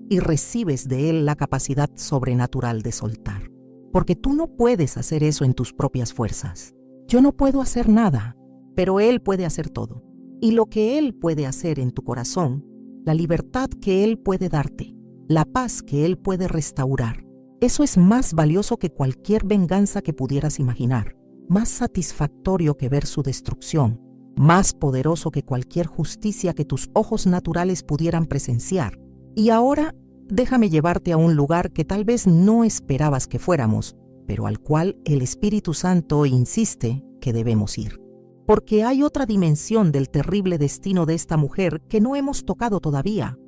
y recibes de Él la capacidad sobrenatural de soltar. Porque tú no puedes hacer eso en tus propias fuerzas. Yo no puedo hacer nada, pero Él puede hacer todo. Y lo que Él puede hacer en tu corazón, la libertad que Él puede darte, la paz que Él puede restaurar, eso es más valioso que cualquier venganza que pudieras imaginar, más satisfactorio que ver su destrucción, más poderoso que cualquier justicia que tus ojos naturales pudieran presenciar. Y ahora, déjame llevarte a un lugar que tal vez no esperabas que fuéramos, pero al cual el Espíritu Santo insiste que debemos ir. Porque hay otra dimensión del terrible destino de esta mujer que no hemos tocado todavía,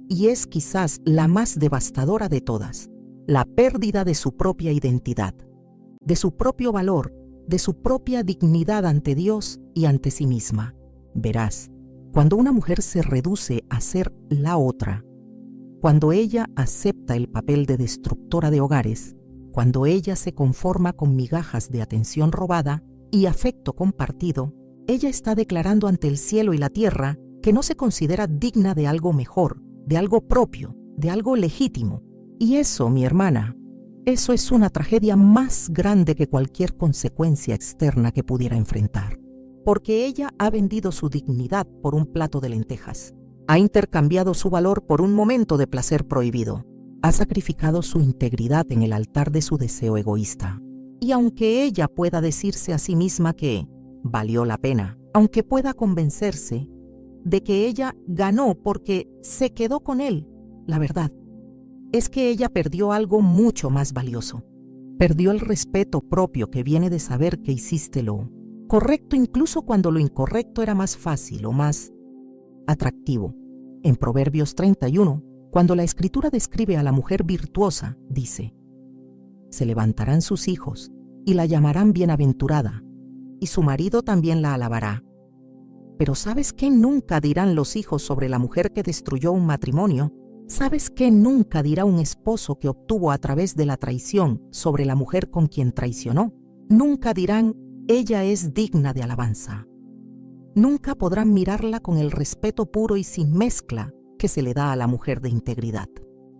y es quizás la más devastadora de todas: la pérdida de su propia identidad, de su propio valor, de su propia dignidad ante Dios y ante sí misma. Verás, cuando una mujer se reduce a ser la otra, cuando ella acepta el papel de destructora de hogares, cuando ella se conforma con migajas de atención robada y afecto compartido, ella está declarando ante el cielo y la tierra que no se considera digna de algo mejor, de algo propio, de algo legítimo. Y eso, mi hermana, eso es una tragedia más grande que cualquier consecuencia externa que pudiera enfrentar. Porque ella ha vendido su dignidad por un plato de lentejas. Ha intercambiado su valor por un momento de placer prohibido. Ha sacrificado su integridad en el altar de su deseo egoísta. Y aunque ella pueda decirse a sí misma que valió la pena, aunque pueda convencerse de que ella ganó porque se quedó con él, la verdad es que ella perdió algo mucho más valioso. Perdió el respeto propio que viene de saber que hiciste lo correcto incluso cuando lo incorrecto era más fácil o más atractivo. En Proverbios 31, cuando la Escritura describe a la mujer virtuosa, dice: se levantarán sus hijos y la llamarán bienaventurada, y su marido también la alabará. Pero ¿sabes qué nunca dirán los hijos sobre la mujer que destruyó un matrimonio? ¿Sabes qué nunca dirá un esposo que obtuvo a través de la traición sobre la mujer con quien traicionó? Nunca dirán: ella es digna de alabanza. Nunca podrán mirarla con el respeto puro y sin mezcla que se le da a la mujer de integridad.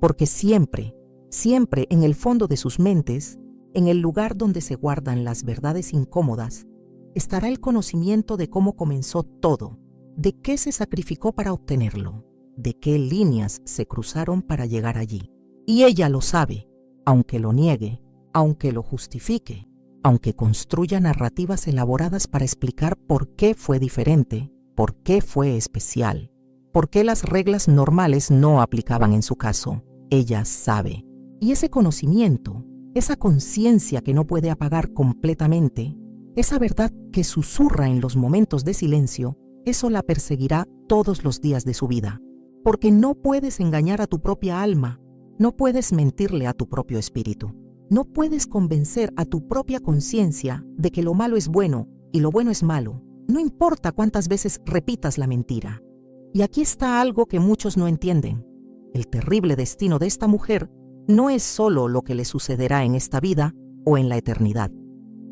Porque siempre, siempre en el fondo de sus mentes, en el lugar donde se guardan las verdades incómodas, estará el conocimiento de cómo comenzó todo, de qué se sacrificó para obtenerlo, de qué líneas se cruzaron para llegar allí. Y ella lo sabe, aunque lo niegue, aunque lo justifique, aunque construya narrativas elaboradas para explicar por qué fue diferente, por qué fue especial, por qué las reglas normales no aplicaban en su caso. Ella sabe. Y ese conocimiento, esa conciencia que no puede apagar completamente, esa verdad que susurra en los momentos de silencio, eso la perseguirá todos los días de su vida. Porque no puedes engañar a tu propia alma, no puedes mentirle a tu propio espíritu. No puedes convencer a tu propia conciencia de que lo malo es bueno y lo bueno es malo, no importa cuántas veces repitas la mentira. Y aquí está algo que muchos no entienden. El terrible destino de esta mujer no es solo lo que le sucederá en esta vida o en la eternidad.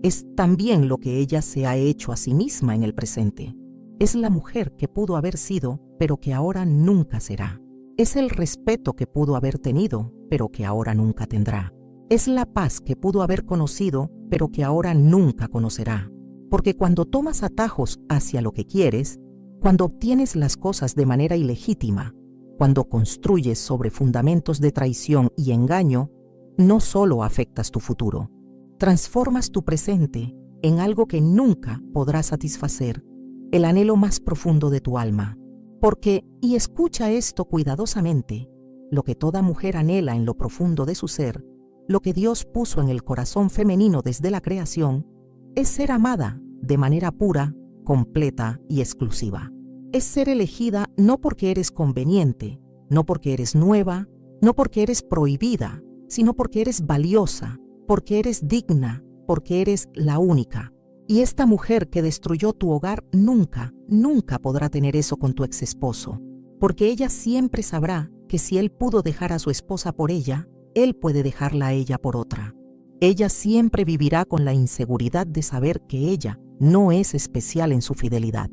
Es también lo que ella se ha hecho a sí misma en el presente. Es la mujer que pudo haber sido, pero que ahora nunca será. Es el respeto que pudo haber tenido, pero que ahora nunca tendrá. Es la paz que pudo haber conocido, pero que ahora nunca conocerá. Porque cuando tomas atajos hacia lo que quieres, cuando obtienes las cosas de manera ilegítima, cuando construyes sobre fundamentos de traición y engaño, no solo afectas tu futuro, transformas tu presente en algo que nunca podrá satisfacer el anhelo más profundo de tu alma. Porque, y escucha esto cuidadosamente, lo que toda mujer anhela en lo profundo de su ser, lo que Dios puso en el corazón femenino desde la creación, es ser amada de manera pura, completa y exclusiva. Es ser elegida no porque eres conveniente, no porque eres nueva, no porque eres prohibida, sino porque eres valiosa, porque eres digna, porque eres la única. Y esta mujer que destruyó tu hogar nunca, nunca podrá tener eso con tu ex esposo, porque ella siempre sabrá que si él pudo dejar a su esposa por ella, él puede dejarla a ella por otra. Ella siempre vivirá con la inseguridad de saber que ella no es especial en su fidelidad.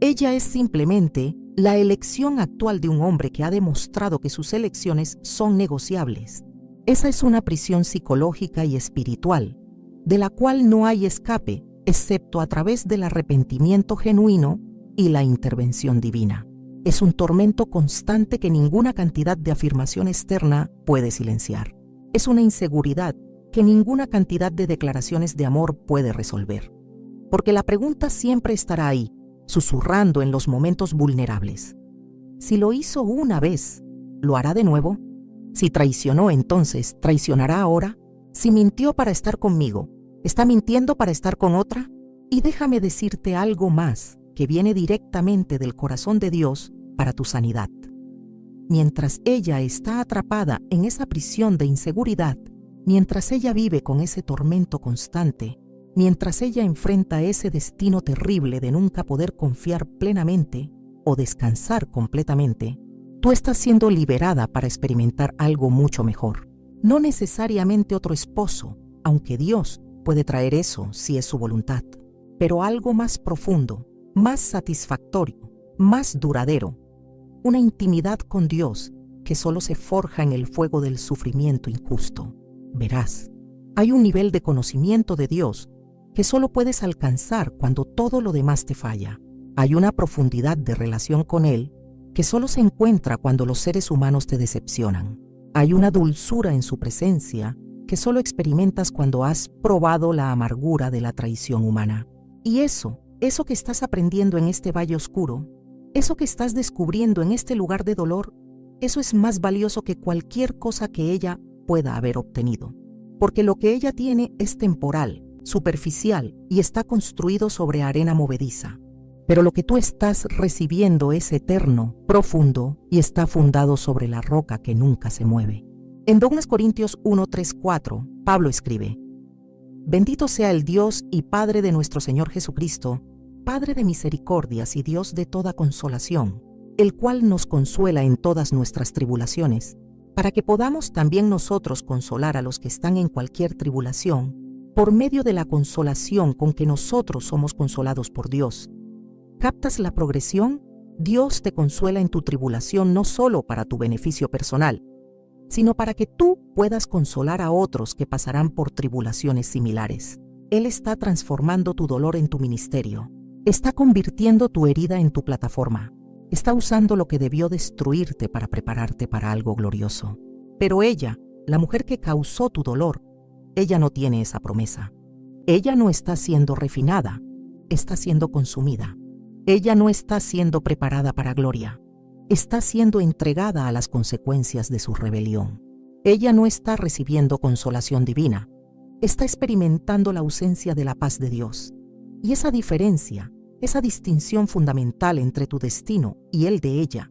Ella es simplemente la elección actual de un hombre que ha demostrado que sus elecciones son negociables. Esa es una prisión psicológica y espiritual, de la cual no hay escape, excepto a través del arrepentimiento genuino y la intervención divina. Es un tormento constante que ninguna cantidad de afirmación externa puede silenciar. Es una inseguridad que ninguna cantidad de declaraciones de amor puede resolver. Porque la pregunta siempre estará ahí, susurrando en los momentos vulnerables. Si lo hizo una vez, ¿lo hará de nuevo? Si traicionó entonces, ¿traicionará ahora? Si mintió para estar conmigo, ¿está mintiendo para estar con otra? Y déjame decirte algo más que viene directamente del corazón de Dios para tu sanidad. Mientras ella está atrapada en esa prisión de inseguridad, mientras ella vive con ese tormento constante, mientras ella enfrenta ese destino terrible de nunca poder confiar plenamente o descansar completamente, tú estás siendo liberada para experimentar algo mucho mejor. No necesariamente otro esposo, aunque Dios puede traer eso si es su voluntad, pero algo más profundo, más satisfactorio, más duradero, una intimidad con Dios que solo se forja en el fuego del sufrimiento injusto. Verás, hay un nivel de conocimiento de Dios que solo puedes alcanzar cuando todo lo demás te falla. Hay una profundidad de relación con Él que solo se encuentra cuando los seres humanos te decepcionan. Hay una dulzura en su presencia que solo experimentas cuando has probado la amargura de la traición humana. Y eso que estás aprendiendo en este valle oscuro, eso que estás descubriendo en este lugar de dolor, eso es más valioso que cualquier cosa que ella pueda haber obtenido. Porque lo que ella tiene es temporal, superficial y está construido sobre arena movediza. Pero lo que tú estás recibiendo es eterno, profundo y está fundado sobre la roca que nunca se mueve. En 2 Corintios 1, 3, 4, Pablo escribe: Bendito sea el Dios y Padre de nuestro Señor Jesucristo, Padre de misericordias y Dios de toda consolación, el cual nos consuela en todas nuestras tribulaciones, para que podamos también nosotros consolar a los que están en cualquier tribulación, por medio de la consolación con que nosotros somos consolados por Dios. ¿Captas la progresión? Dios te consuela en tu tribulación no solo para tu beneficio personal, sino para que tú puedas consolar a otros que pasarán por tribulaciones similares. Él está transformando tu dolor en tu ministerio. Está convirtiendo tu herida en tu plataforma. Está usando lo que debió destruirte para prepararte para algo glorioso. Pero ella, la mujer que causó tu dolor, ella no tiene esa promesa. Ella no está siendo refinada, está siendo consumida. Ella no está siendo preparada para gloria. Está siendo entregada a las consecuencias de su rebelión. Ella no está recibiendo consolación divina. Está experimentando la ausencia de la paz de Dios. Y esa diferencia, esa distinción fundamental entre tu destino y el de ella,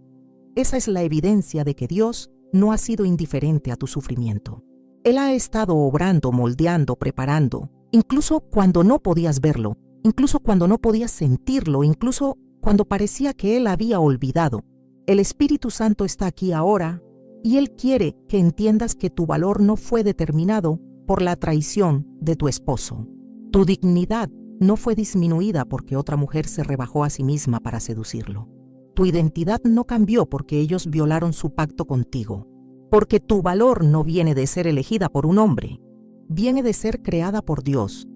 esa es la evidencia de que Dios no ha sido indiferente a tu sufrimiento. Él ha estado obrando, moldeando, preparando, incluso cuando no podías verlo, incluso cuando no podías sentirlo, incluso cuando parecía que Él había olvidado. El Espíritu Santo está aquí ahora y Él quiere que entiendas que tu valor no fue determinado por la traición de tu esposo. Tu dignidad no fue disminuida porque otra mujer se rebajó a sí misma para seducirlo. Tu identidad no cambió porque ellos violaron su pacto contigo. Porque tu valor no viene de ser elegida por un hombre, viene de ser creada por Dios.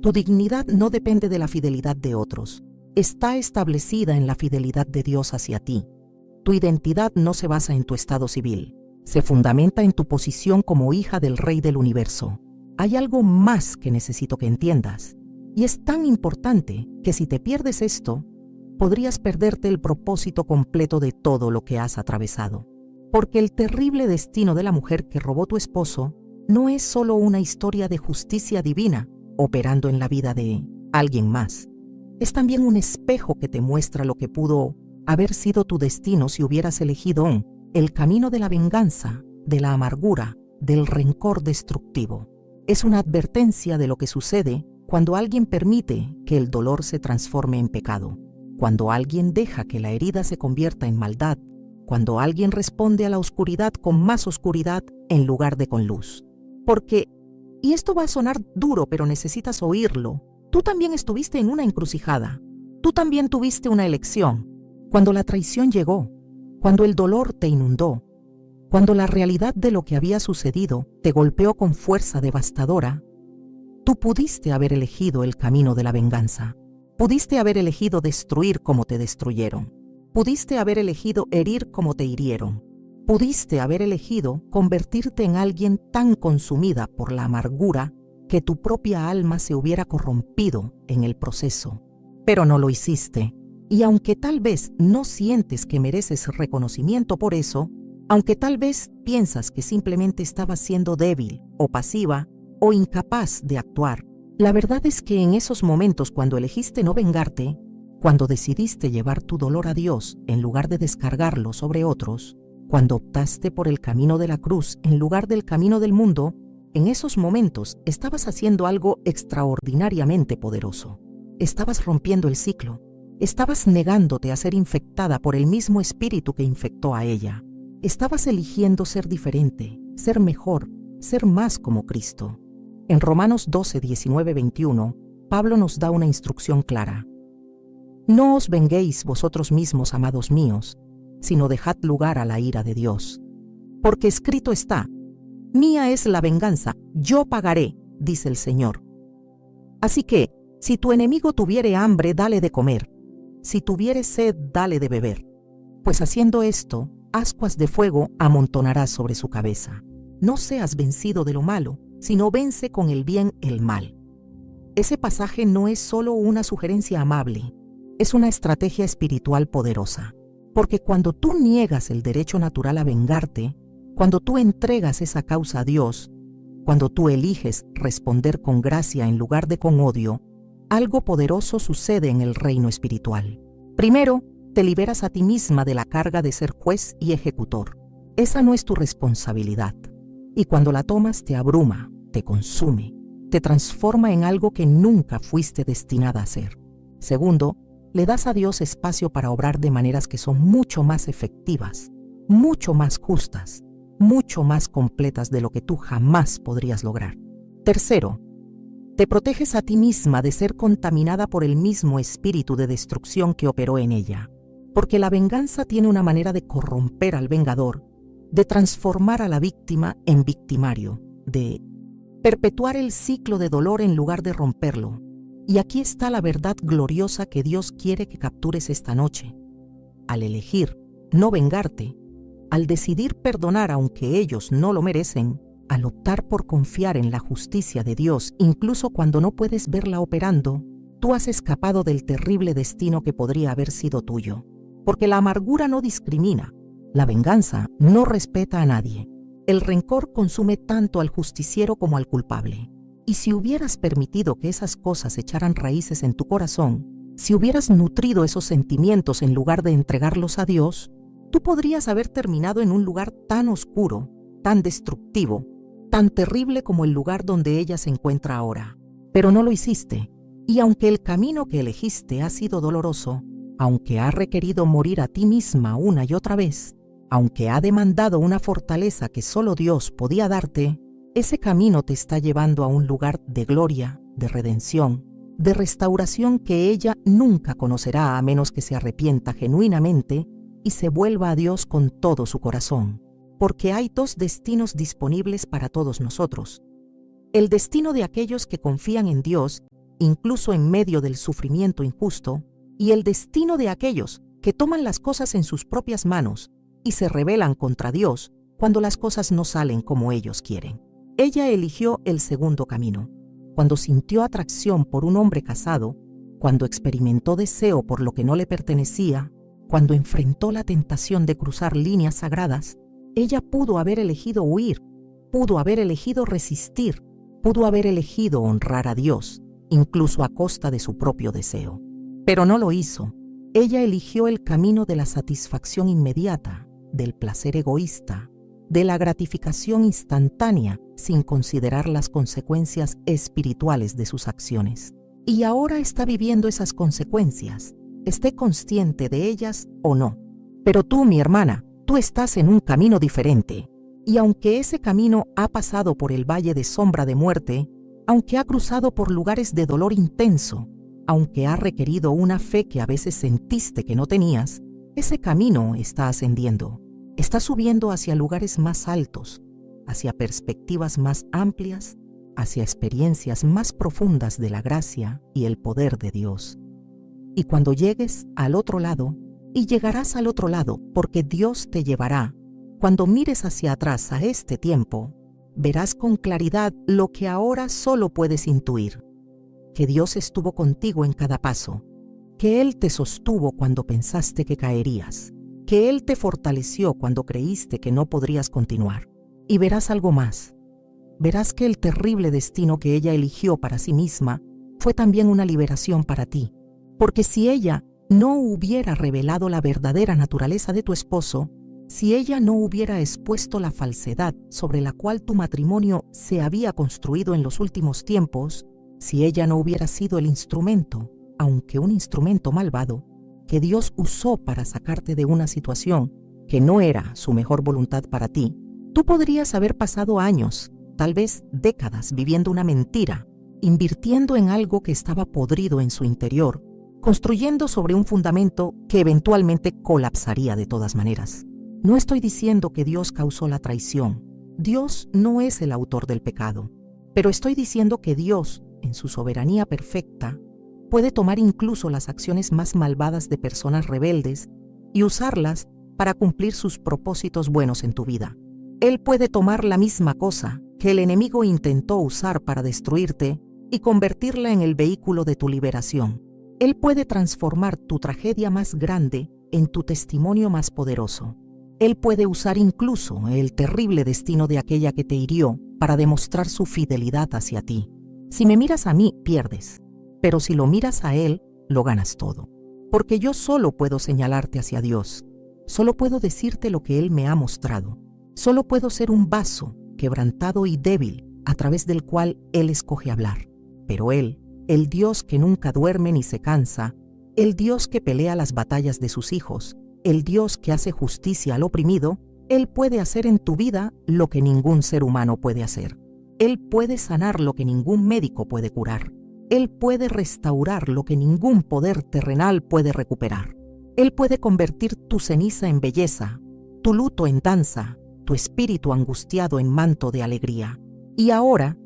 Tu dignidad no depende de la fidelidad de otros, está establecida en la fidelidad de Dios hacia ti. Tu identidad no se basa en tu estado civil, se fundamenta en tu posición como hija del Rey del Universo. Hay algo más que necesito que entiendas, y es tan importante que si te pierdes esto, podrías perderte el propósito completo de todo lo que has atravesado. Porque el terrible destino de la mujer que robó tu esposo no es solo una historia de justicia divina operando en la vida de alguien más. Es también un espejo que te muestra lo que pudo haber sido tu destino si hubieras elegido el camino de la venganza, de la amargura, del rencor destructivo. Es una advertencia de lo que sucede cuando alguien permite que el dolor se transforme en pecado, cuando alguien deja que la herida se convierta en maldad, cuando alguien responde a la oscuridad con más oscuridad en lugar de con luz. Porque, y esto va a sonar duro, pero necesitas oírlo, tú también estuviste en una encrucijada. Tú también tuviste una elección. Cuando la traición llegó, cuando el dolor te inundó, cuando la realidad de lo que había sucedido te golpeó con fuerza devastadora, tú pudiste haber elegido el camino de la venganza. Pudiste haber elegido destruir como te destruyeron. Pudiste haber elegido herir como te hirieron. Pudiste haber elegido convertirte en alguien tan consumida por la amargura que tu propia alma se hubiera corrompido en el proceso. Pero no lo hiciste. Y aunque tal vez no sientes que mereces reconocimiento por eso, aunque tal vez piensas que simplemente estabas siendo débil o pasiva o incapaz de actuar, la verdad es que en esos momentos cuando elegiste no vengarte, cuando decidiste llevar tu dolor a Dios en lugar de descargarlo sobre otros, cuando optaste por el camino de la cruz en lugar del camino del mundo, en esos momentos estabas haciendo algo extraordinariamente poderoso. Estabas rompiendo el ciclo. Estabas negándote a ser infectada por el mismo espíritu que infectó a ella. Estabas eligiendo ser diferente, ser mejor, ser más como Cristo. En Romanos 12, 19, 21, Pablo nos da una instrucción clara. No os venguéis vosotros mismos, amados míos, sino dejad lugar a la ira de Dios. Porque escrito está, mía es la venganza, yo pagaré, dice el Señor. Así que, si tu enemigo tuviere hambre, dale de comer. Si tuviere sed, dale de beber. Pues haciendo esto, ascuas de fuego amontonarás sobre su cabeza. No seas vencido de lo malo, sino vence con el bien el mal. Ese pasaje no es solo una sugerencia amable, es una estrategia espiritual poderosa. Porque cuando tú niegas el derecho natural a vengarte, cuando tú entregas esa causa a Dios, cuando tú eliges responder con gracia en lugar de con odio, algo poderoso sucede en el reino espiritual. Primero, te liberas a ti misma de la carga de ser juez y ejecutor. Esa no es tu responsabilidad. Y cuando la tomas te abruma, te consume, te transforma en algo que nunca fuiste destinada a ser. Segundo, le das a Dios espacio para obrar de maneras que son mucho más efectivas, mucho más justas, mucho más completas de lo que tú jamás podrías lograr. Tercero, te proteges a ti misma de ser contaminada por el mismo espíritu de destrucción que operó en ella, porque la venganza tiene una manera de corromper al vengador, de transformar a la víctima en victimario, de perpetuar el ciclo de dolor en lugar de romperlo. Y aquí está la verdad gloriosa que Dios quiere que captures esta noche. Al elegir no vengarte, al decidir perdonar aunque ellos no lo merecen, al optar por confiar en la justicia de Dios incluso cuando no puedes verla operando, tú has escapado del terrible destino que podría haber sido tuyo. Porque la amargura no discrimina, la venganza no respeta a nadie. El rencor consume tanto al justiciero como al culpable. Y si hubieras permitido que esas cosas echaran raíces en tu corazón, si hubieras nutrido esos sentimientos en lugar de entregarlos a Dios, tú podrías haber terminado en un lugar tan oscuro, tan destructivo, tan terrible como el lugar donde ella se encuentra ahora. Pero no lo hiciste. Y aunque el camino que elegiste ha sido doloroso, aunque ha requerido morir a ti misma una y otra vez, aunque ha demandado una fortaleza que solo Dios podía darte, Ese camino te está llevando a un lugar de gloria, de redención, de restauración que ella nunca conocerá a menos que se arrepienta genuinamente y se vuelva a Dios con todo su corazón. Porque hay dos destinos disponibles para todos nosotros. El destino de aquellos que confían en Dios, incluso en medio del sufrimiento injusto, y el destino de aquellos que toman las cosas en sus propias manos y se rebelan contra Dios cuando las cosas no salen como ellos quieren. Ella eligió el segundo camino. Cuando sintió atracción por un hombre casado, cuando experimentó deseo por lo que no le pertenecía, cuando enfrentó la tentación de cruzar líneas sagradas, ella pudo haber elegido huir, pudo haber elegido resistir, pudo haber elegido honrar a Dios, incluso a costa de su propio deseo. Pero no lo hizo. Ella eligió el camino de la satisfacción inmediata, del placer egoísta, de la gratificación instantánea sin considerar las consecuencias espirituales de sus acciones. Y ahora está viviendo esas consecuencias, esté consciente de ellas o no. Pero tú, mi hermana, tú estás en un camino diferente. Y aunque ese camino ha pasado por el valle de sombra de muerte, aunque ha cruzado por lugares de dolor intenso, aunque ha requerido una fe que a veces sentiste que no tenías, ese camino está ascendiendo. Está subiendo hacia lugares más altos, hacia perspectivas más amplias, hacia experiencias más profundas de la gracia y el poder de Dios. Y cuando llegues al otro lado, y llegarás al otro lado porque Dios te llevará, cuando mires hacia atrás a este tiempo, verás con claridad lo que ahora solo puedes intuir: que Dios estuvo contigo en cada paso, que Él te sostuvo cuando pensaste que caerías, que Él te fortaleció cuando creíste que no podrías continuar. Y verás algo más. Verás que el terrible destino que ella eligió para sí misma fue también una liberación para ti. Porque si ella no hubiera revelado la verdadera naturaleza de tu esposo, si ella no hubiera expuesto la falsedad sobre la cual tu matrimonio se había construido en los últimos tiempos, si ella no hubiera sido el instrumento, aunque un instrumento malvado, que Dios usó para sacarte de una situación que no era su mejor voluntad para ti, tú podrías haber pasado años, tal vez décadas, viviendo una mentira, invirtiendo en algo que estaba podrido en su interior, construyendo sobre un fundamento que eventualmente colapsaría de todas maneras. No estoy diciendo que Dios causó la traición. Dios no es el autor del pecado. Pero estoy diciendo que Dios, en su soberanía perfecta, puede tomar incluso las acciones más malvadas de personas rebeldes y usarlas para cumplir sus propósitos buenos en tu vida. Él puede tomar la misma cosa que el enemigo intentó usar para destruirte y convertirla en el vehículo de tu liberación. Él puede transformar tu tragedia más grande en tu testimonio más poderoso. Él puede usar incluso el terrible destino de aquella que te hirió para demostrar su fidelidad hacia ti. Si me miras a mí, pierdes. Pero si lo miras a Él, lo ganas todo. Porque yo solo puedo señalarte hacia Dios. Solo puedo decirte lo que Él me ha mostrado. Solo puedo ser un vaso, quebrantado y débil, a través del cual Él escoge hablar. Pero Él, el Dios que nunca duerme ni se cansa, el Dios que pelea las batallas de sus hijos, el Dios que hace justicia al oprimido, Él puede hacer en tu vida lo que ningún ser humano puede hacer. Él puede sanar lo que ningún médico puede curar. Él puede restaurar lo que ningún poder terrenal puede recuperar. Él puede convertir tu ceniza en belleza, tu luto en danza, tu espíritu angustiado en manto de alegría. Y ahora,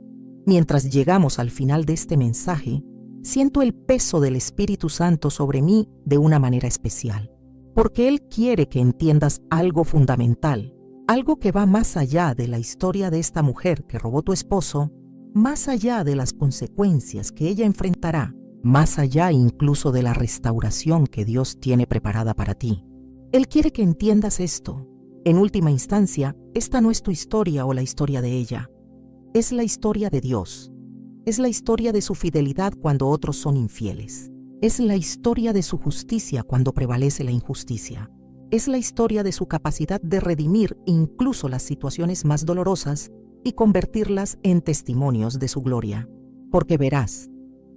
mientras llegamos al final de este mensaje, siento el peso del Espíritu Santo sobre mí de una manera especial, porque Él quiere que entiendas algo fundamental, algo que va más allá de la historia de esta mujer que robó tu esposo, más allá de las consecuencias que ella enfrentará, más allá incluso de la restauración que Dios tiene preparada para ti. Él quiere que entiendas esto. En última instancia, esta no es tu historia o la historia de ella. Es la historia de Dios. Es la historia de su fidelidad cuando otros son infieles. Es la historia de su justicia cuando prevalece la injusticia. Es la historia de su capacidad de redimir incluso las situaciones más dolorosas y convertirlas en testimonios de su gloria. Porque verás,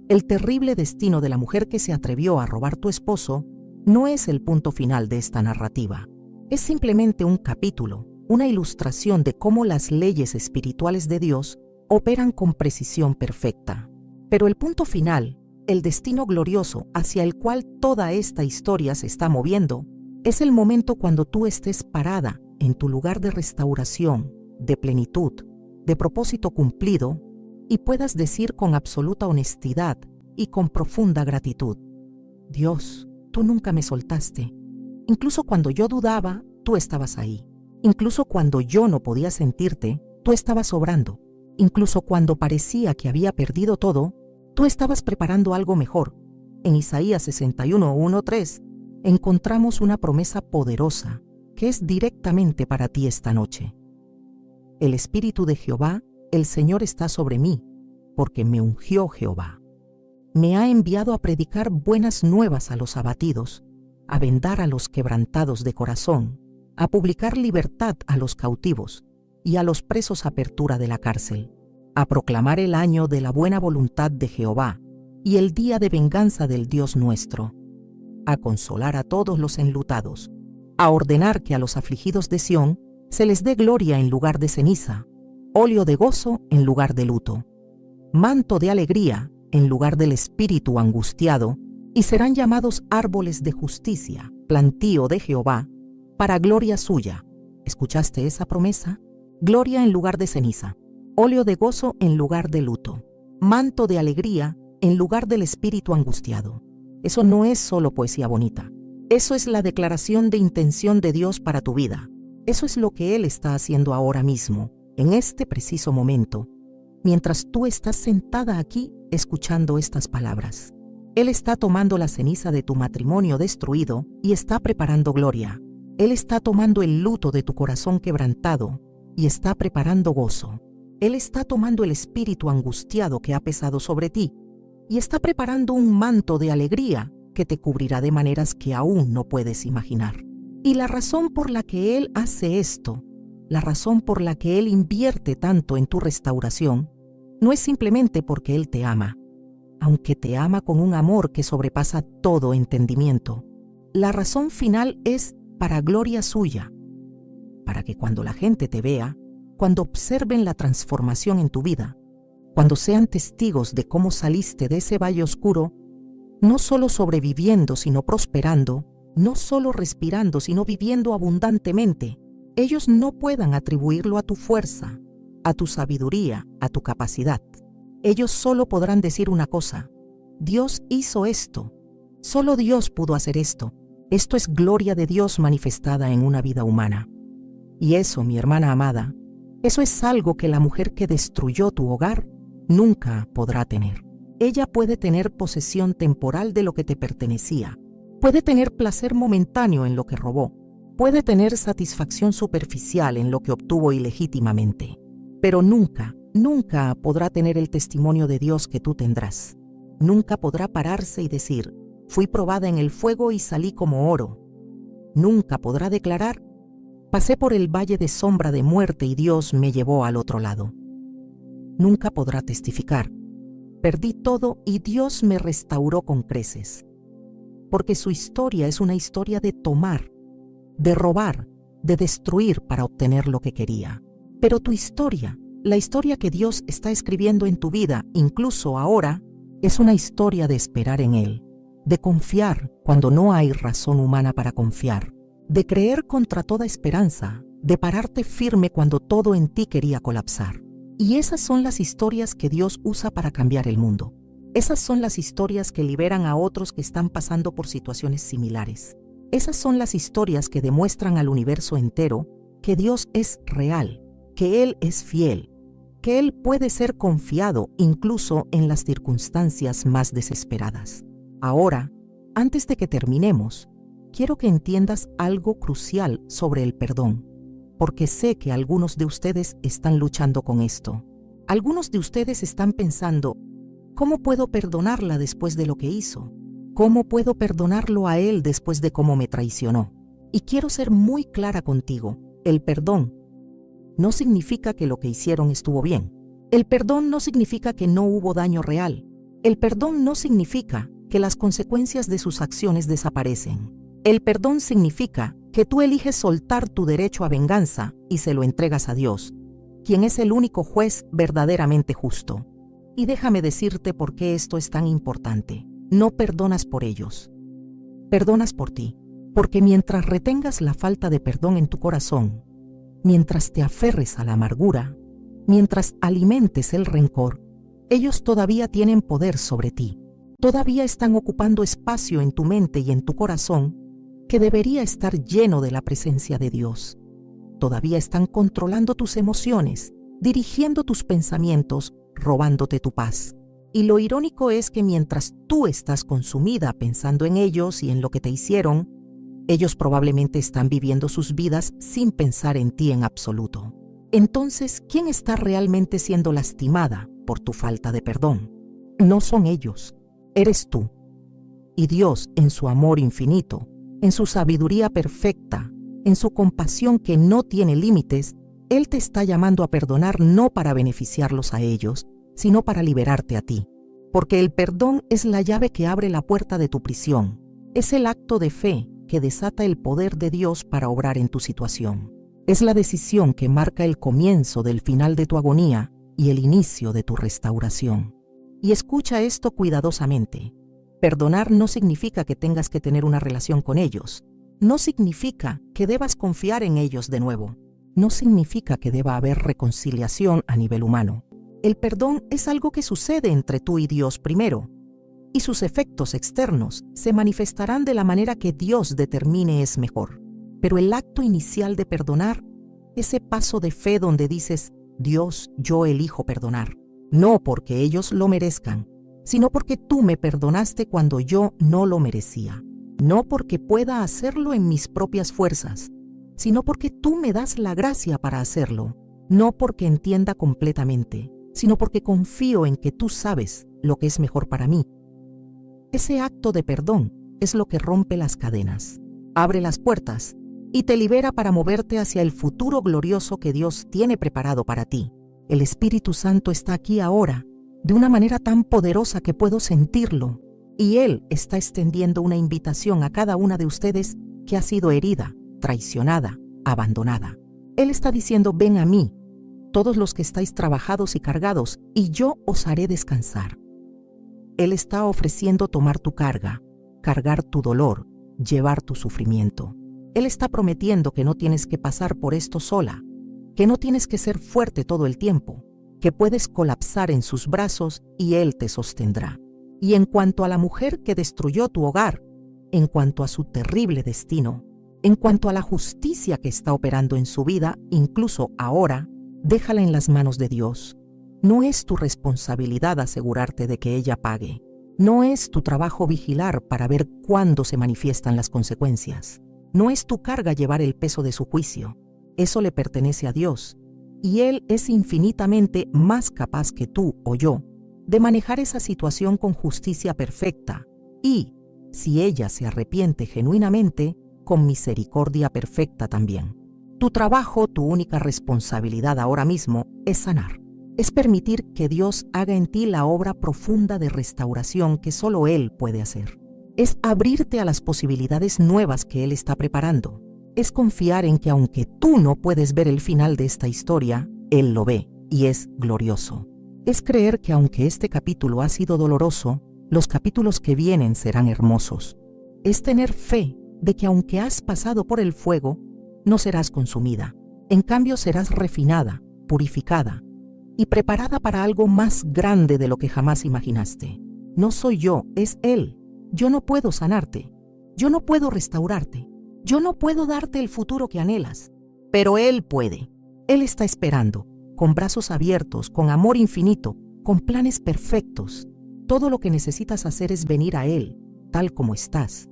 el terrible destino de la mujer que se atrevió a robar tu esposo no es el punto final de esta narrativa. Es simplemente un capítulo, una ilustración de cómo las leyes espirituales de Dios operan con precisión perfecta. Pero el punto final, el destino glorioso hacia el cual toda esta historia se está moviendo, es el momento cuando tú estés parada en tu lugar de restauración, de plenitud, de propósito cumplido, y puedas decir con absoluta honestidad y con profunda gratitud: Dios, tú nunca me soltaste. Incluso cuando yo dudaba, tú estabas ahí. Incluso cuando yo no podía sentirte, tú estabas obrando. Incluso cuando parecía que había perdido todo, tú estabas preparando algo mejor. En Isaías 61:1-3 encontramos una promesa poderosa que es directamente para ti esta noche. El Espíritu de Jehová, el Señor, está sobre mí, porque me ungió Jehová. Me ha enviado a predicar buenas nuevas a los abatidos, a vendar a los quebrantados de corazón, a publicar libertad a los cautivos y a los presos apertura de la cárcel, a proclamar el año de la buena voluntad de Jehová y el día de venganza del Dios nuestro, a consolar a todos los enlutados, a ordenar que a los afligidos de Sión se les dé gloria en lugar de ceniza, óleo de gozo en lugar de luto, manto de alegría en lugar del espíritu angustiado, y serán llamados árboles de justicia, plantío de Jehová, para gloria suya. ¿Escuchaste esa promesa? Gloria en lugar de ceniza, óleo de gozo en lugar de luto, manto de alegría en lugar del espíritu angustiado. Eso no es solo poesía bonita. Eso es la declaración de intención de Dios para tu vida. Eso es lo que Él está haciendo ahora mismo, en este preciso momento, mientras tú estás sentada aquí escuchando estas palabras. Él está tomando la ceniza de tu matrimonio destruido y está preparando gloria. Él está tomando el luto de tu corazón quebrantado y está preparando gozo. Él está tomando el espíritu angustiado que ha pesado sobre ti y está preparando un manto de alegría que te cubrirá de maneras que aún no puedes imaginar. Y la razón por la que Él hace esto, la razón por la que Él invierte tanto en tu restauración, no es simplemente porque Él te ama, aunque te ama con un amor que sobrepasa todo entendimiento. La razón final es para gloria suya, para que cuando la gente te vea, cuando observen la transformación en tu vida, cuando sean testigos de cómo saliste de ese valle oscuro, no solo sobreviviendo, sino prosperando, no solo respirando, sino viviendo abundantemente, ellos no puedan atribuirlo a tu fuerza, a tu sabiduría, a tu capacidad. Ellos solo podrán decir una cosa: Dios hizo esto, solo Dios pudo hacer esto. Esto es gloria de Dios manifestada en una vida humana. Y eso, mi hermana amada, eso es algo que la mujer que destruyó tu hogar nunca podrá tener. Ella puede tener posesión temporal de lo que te pertenecía, puede tener placer momentáneo en lo que robó, puede tener satisfacción superficial en lo que obtuvo ilegítimamente, pero nunca podrá tener el testimonio de Dios que tú tendrás. Nunca podrá pararse y decir: fui probada en el fuego y salí como oro. Nunca podrá declarar: pasé por el valle de sombra de muerte y Dios me llevó al otro lado. Nunca podrá testificar: perdí todo y Dios me restauró con creces. Porque su historia es una historia de tomar, de robar, de destruir para obtener lo que quería. Pero tu historia, la historia que Dios está escribiendo en tu vida, incluso ahora, es una historia de esperar en Él, de confiar cuando no hay razón humana para confiar, de creer contra toda esperanza, de pararte firme cuando todo en ti quería colapsar. Y esas son las historias que Dios usa para cambiar el mundo. Esas son las historias que liberan a otros que están pasando por situaciones similares. Esas son las historias que demuestran al universo entero que Dios es real, que Él es fiel, que Él puede ser confiado incluso en las circunstancias más desesperadas. Ahora, antes de que terminemos, quiero que entiendas algo crucial sobre el perdón, porque sé que algunos de ustedes están luchando con esto. Algunos de ustedes están pensando: ¿cómo puedo perdonarla después de lo que hizo? ¿Cómo puedo perdonarlo a él después de cómo me traicionó? Y quiero ser muy clara contigo: el perdón no significa que lo que hicieron estuvo bien. El perdón no significa que no hubo daño real. El perdón no significa que las consecuencias de sus acciones desaparecen. El perdón significa que tú eliges soltar tu derecho a venganza y se lo entregas a Dios, quien es el único juez verdaderamente justo. Y déjame decirte por qué esto es tan importante. No perdonas por ellos, perdonas por ti, porque mientras retengas la falta de perdón en tu corazón, mientras te aferres a la amargura, mientras alimentes el rencor, ellos todavía tienen poder sobre ti. Todavía están ocupando espacio en tu mente y en tu corazón que debería estar lleno de la presencia de Dios. Todavía están controlando tus emociones, dirigiendo tus pensamientos, robándote tu paz. Y lo irónico es que mientras tú estás consumida pensando en ellos y en lo que te hicieron, ellos probablemente están viviendo sus vidas sin pensar en ti en absoluto. Entonces, ¿quién está realmente siendo lastimada por tu falta de perdón? No son ellos, eres tú. Y Dios, en su amor infinito, en su sabiduría perfecta, en su compasión que no tiene límites, Él te está llamando a perdonar no para beneficiarlos a ellos, sino para liberarte a ti. Porque el perdón es la llave que abre la puerta de tu prisión. Es el acto de fe que desata el poder de Dios para obrar en tu situación. Es la decisión que marca el comienzo del final de tu agonía y el inicio de tu restauración. Y escucha esto cuidadosamente. Perdonar no significa que tengas que tener una relación con ellos. No significa que debas confiar en ellos de nuevo. No significa que deba haber reconciliación a nivel humano. El perdón es algo que sucede entre tú y Dios primero, y sus efectos externos se manifestarán de la manera que Dios determine es mejor. Pero el acto inicial de perdonar, ese paso de fe donde dices, Dios, yo elijo perdonar, no porque ellos lo merezcan, sino porque tú me perdonaste cuando yo no lo merecía. No porque pueda hacerlo en mis propias fuerzas, sino porque tú me das la gracia para hacerlo. No porque entienda completamente, sino porque confío en que tú sabes lo que es mejor para mí. Ese acto de perdón es lo que rompe las cadenas, abre las puertas y te libera para moverte hacia el futuro glorioso que Dios tiene preparado para ti. El Espíritu Santo está aquí ahora, de una manera tan poderosa que puedo sentirlo, y Él está extendiendo una invitación a cada una de ustedes que ha sido herida, traicionada, abandonada. Él está diciendo, ven a mí, todos los que estáis trabajados y cargados, y yo os haré descansar. Él está ofreciendo tomar tu carga, cargar tu dolor, llevar tu sufrimiento. Él está prometiendo que no tienes que pasar por esto sola, que no tienes que ser fuerte todo el tiempo, que puedes colapsar en sus brazos y Él te sostendrá. Y en cuanto a la mujer que destruyó tu hogar, en cuanto a su terrible destino, en cuanto a la justicia que está operando en su vida, incluso ahora, déjala en las manos de Dios. No es tu responsabilidad asegurarte de que ella pague. No es tu trabajo vigilar para ver cuándo se manifiestan las consecuencias. No es tu carga llevar el peso de su juicio. Eso le pertenece a Dios. Y Él es infinitamente más capaz que tú o yo de manejar esa situación con justicia perfecta y, si ella se arrepiente genuinamente, con misericordia perfecta también. Tu trabajo, tu única responsabilidad ahora mismo es sanar. Es permitir que Dios haga en ti la obra profunda de restauración que solo Él puede hacer. Es abrirte a las posibilidades nuevas que Él está preparando. Es confiar en que aunque tú no puedes ver el final de esta historia, Él lo ve y es glorioso. Es creer que aunque este capítulo ha sido doloroso, los capítulos que vienen serán hermosos. Es tener fe de que aunque has pasado por el fuego, no serás consumida. En cambio serás refinada, purificada y preparada para algo más grande de lo que jamás imaginaste. No soy yo, es Él. Yo no puedo sanarte. Yo no puedo restaurarte. Yo no puedo darte el futuro que anhelas. Pero Él puede. Él está esperando, con brazos abiertos, con amor infinito, con planes perfectos. Todo lo que necesitas hacer es venir a Él, tal como estás,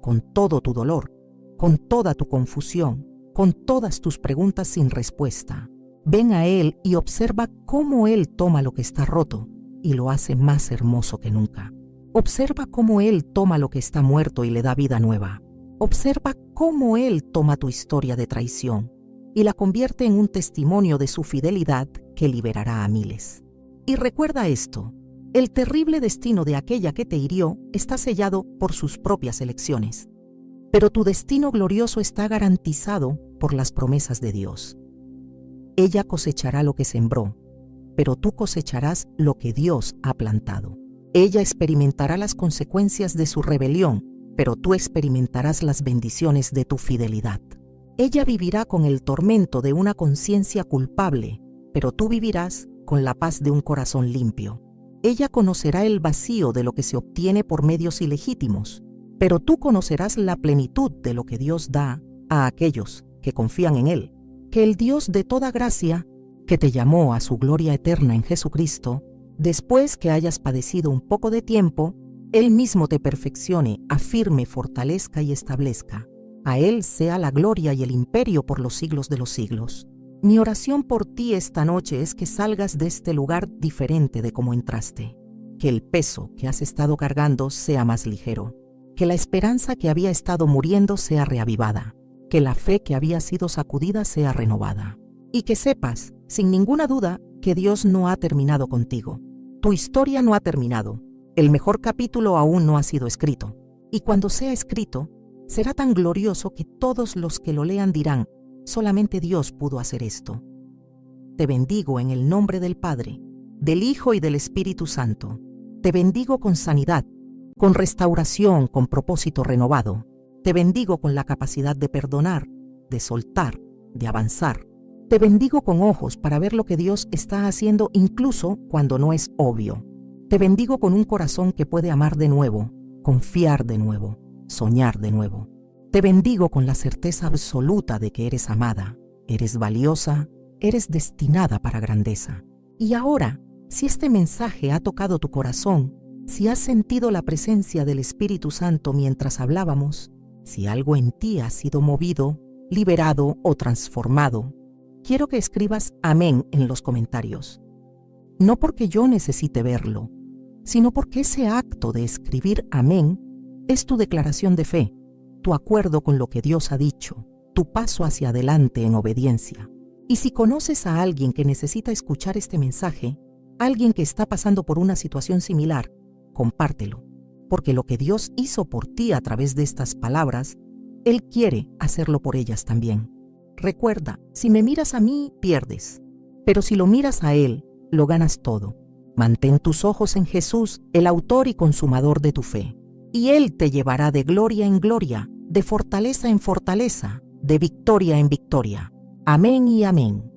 con todo tu dolor, con toda tu confusión, con todas tus preguntas sin respuesta. Ven a Él y observa cómo Él toma lo que está roto y lo hace más hermoso que nunca. Observa cómo Él toma lo que está muerto y le da vida nueva. Observa cómo Él toma tu historia de traición y la convierte en un testimonio de su fidelidad que liberará a miles. Y recuerda esto, el terrible destino de aquella que te hirió está sellado por sus propias elecciones. pero tu destino glorioso está garantizado por las promesas de Dios. Ella cosechará lo que sembró, pero tú cosecharás lo que Dios ha plantado. Ella experimentará las consecuencias de su rebelión, pero tú experimentarás las bendiciones de tu fidelidad. Ella vivirá con el tormento de una conciencia culpable, pero tú vivirás con la paz de un corazón limpio. Ella conocerá el vacío de lo que se obtiene por medios ilegítimos, pero tú conocerás la plenitud de lo que Dios da a aquellos que confían en Él. Que el Dios de toda gracia, que te llamó a su gloria eterna en Jesucristo, después que hayas padecido un poco de tiempo, Él mismo te perfeccione, afirme, fortalezca y establezca. A Él sea la gloria y el imperio por los siglos de los siglos. Mi oración por ti esta noche es que salgas de este lugar diferente de como entraste. Que el peso que has estado cargando sea más ligero. Que la esperanza que había estado muriendo sea reavivada. Que la fe que había sido sacudida sea renovada. Y que sepas, sin ninguna duda, que Dios no ha terminado contigo. Tu historia no ha terminado. El mejor capítulo aún no ha sido escrito. Y cuando sea escrito, será tan glorioso que todos los que lo lean dirán, solamente Dios pudo hacer esto. Te bendigo en el nombre del Padre, del Hijo y del Espíritu Santo. Te bendigo con sanidad, con restauración, con propósito renovado. Te bendigo con la capacidad de perdonar, de soltar, de avanzar. Te bendigo con ojos para ver lo que Dios está haciendo incluso cuando no es obvio. Te bendigo con un corazón que puede amar de nuevo, confiar de nuevo, soñar de nuevo. Te bendigo con la certeza absoluta de que eres amada, eres valiosa, eres destinada para grandeza. Y ahora, si este mensaje ha tocado tu corazón, si has sentido la presencia del Espíritu Santo mientras hablábamos, si algo en ti ha sido movido, liberado o transformado, quiero que escribas amén en los comentarios. No porque yo necesite verlo, sino porque ese acto de escribir amén es tu declaración de fe, tu acuerdo con lo que Dios ha dicho, tu paso hacia adelante en obediencia. Y si conoces a alguien que necesita escuchar este mensaje, alguien que está pasando por una situación similar, compártelo, porque lo que Dios hizo por ti a través de estas palabras, Él quiere hacerlo por ellas también. Recuerda, si me miras a mí, pierdes, pero si lo miras a Él, lo ganas todo. Mantén tus ojos en Jesús, el autor y consumador de tu fe, y Él te llevará de gloria en gloria, de fortaleza en fortaleza, de victoria en victoria. Amén y amén.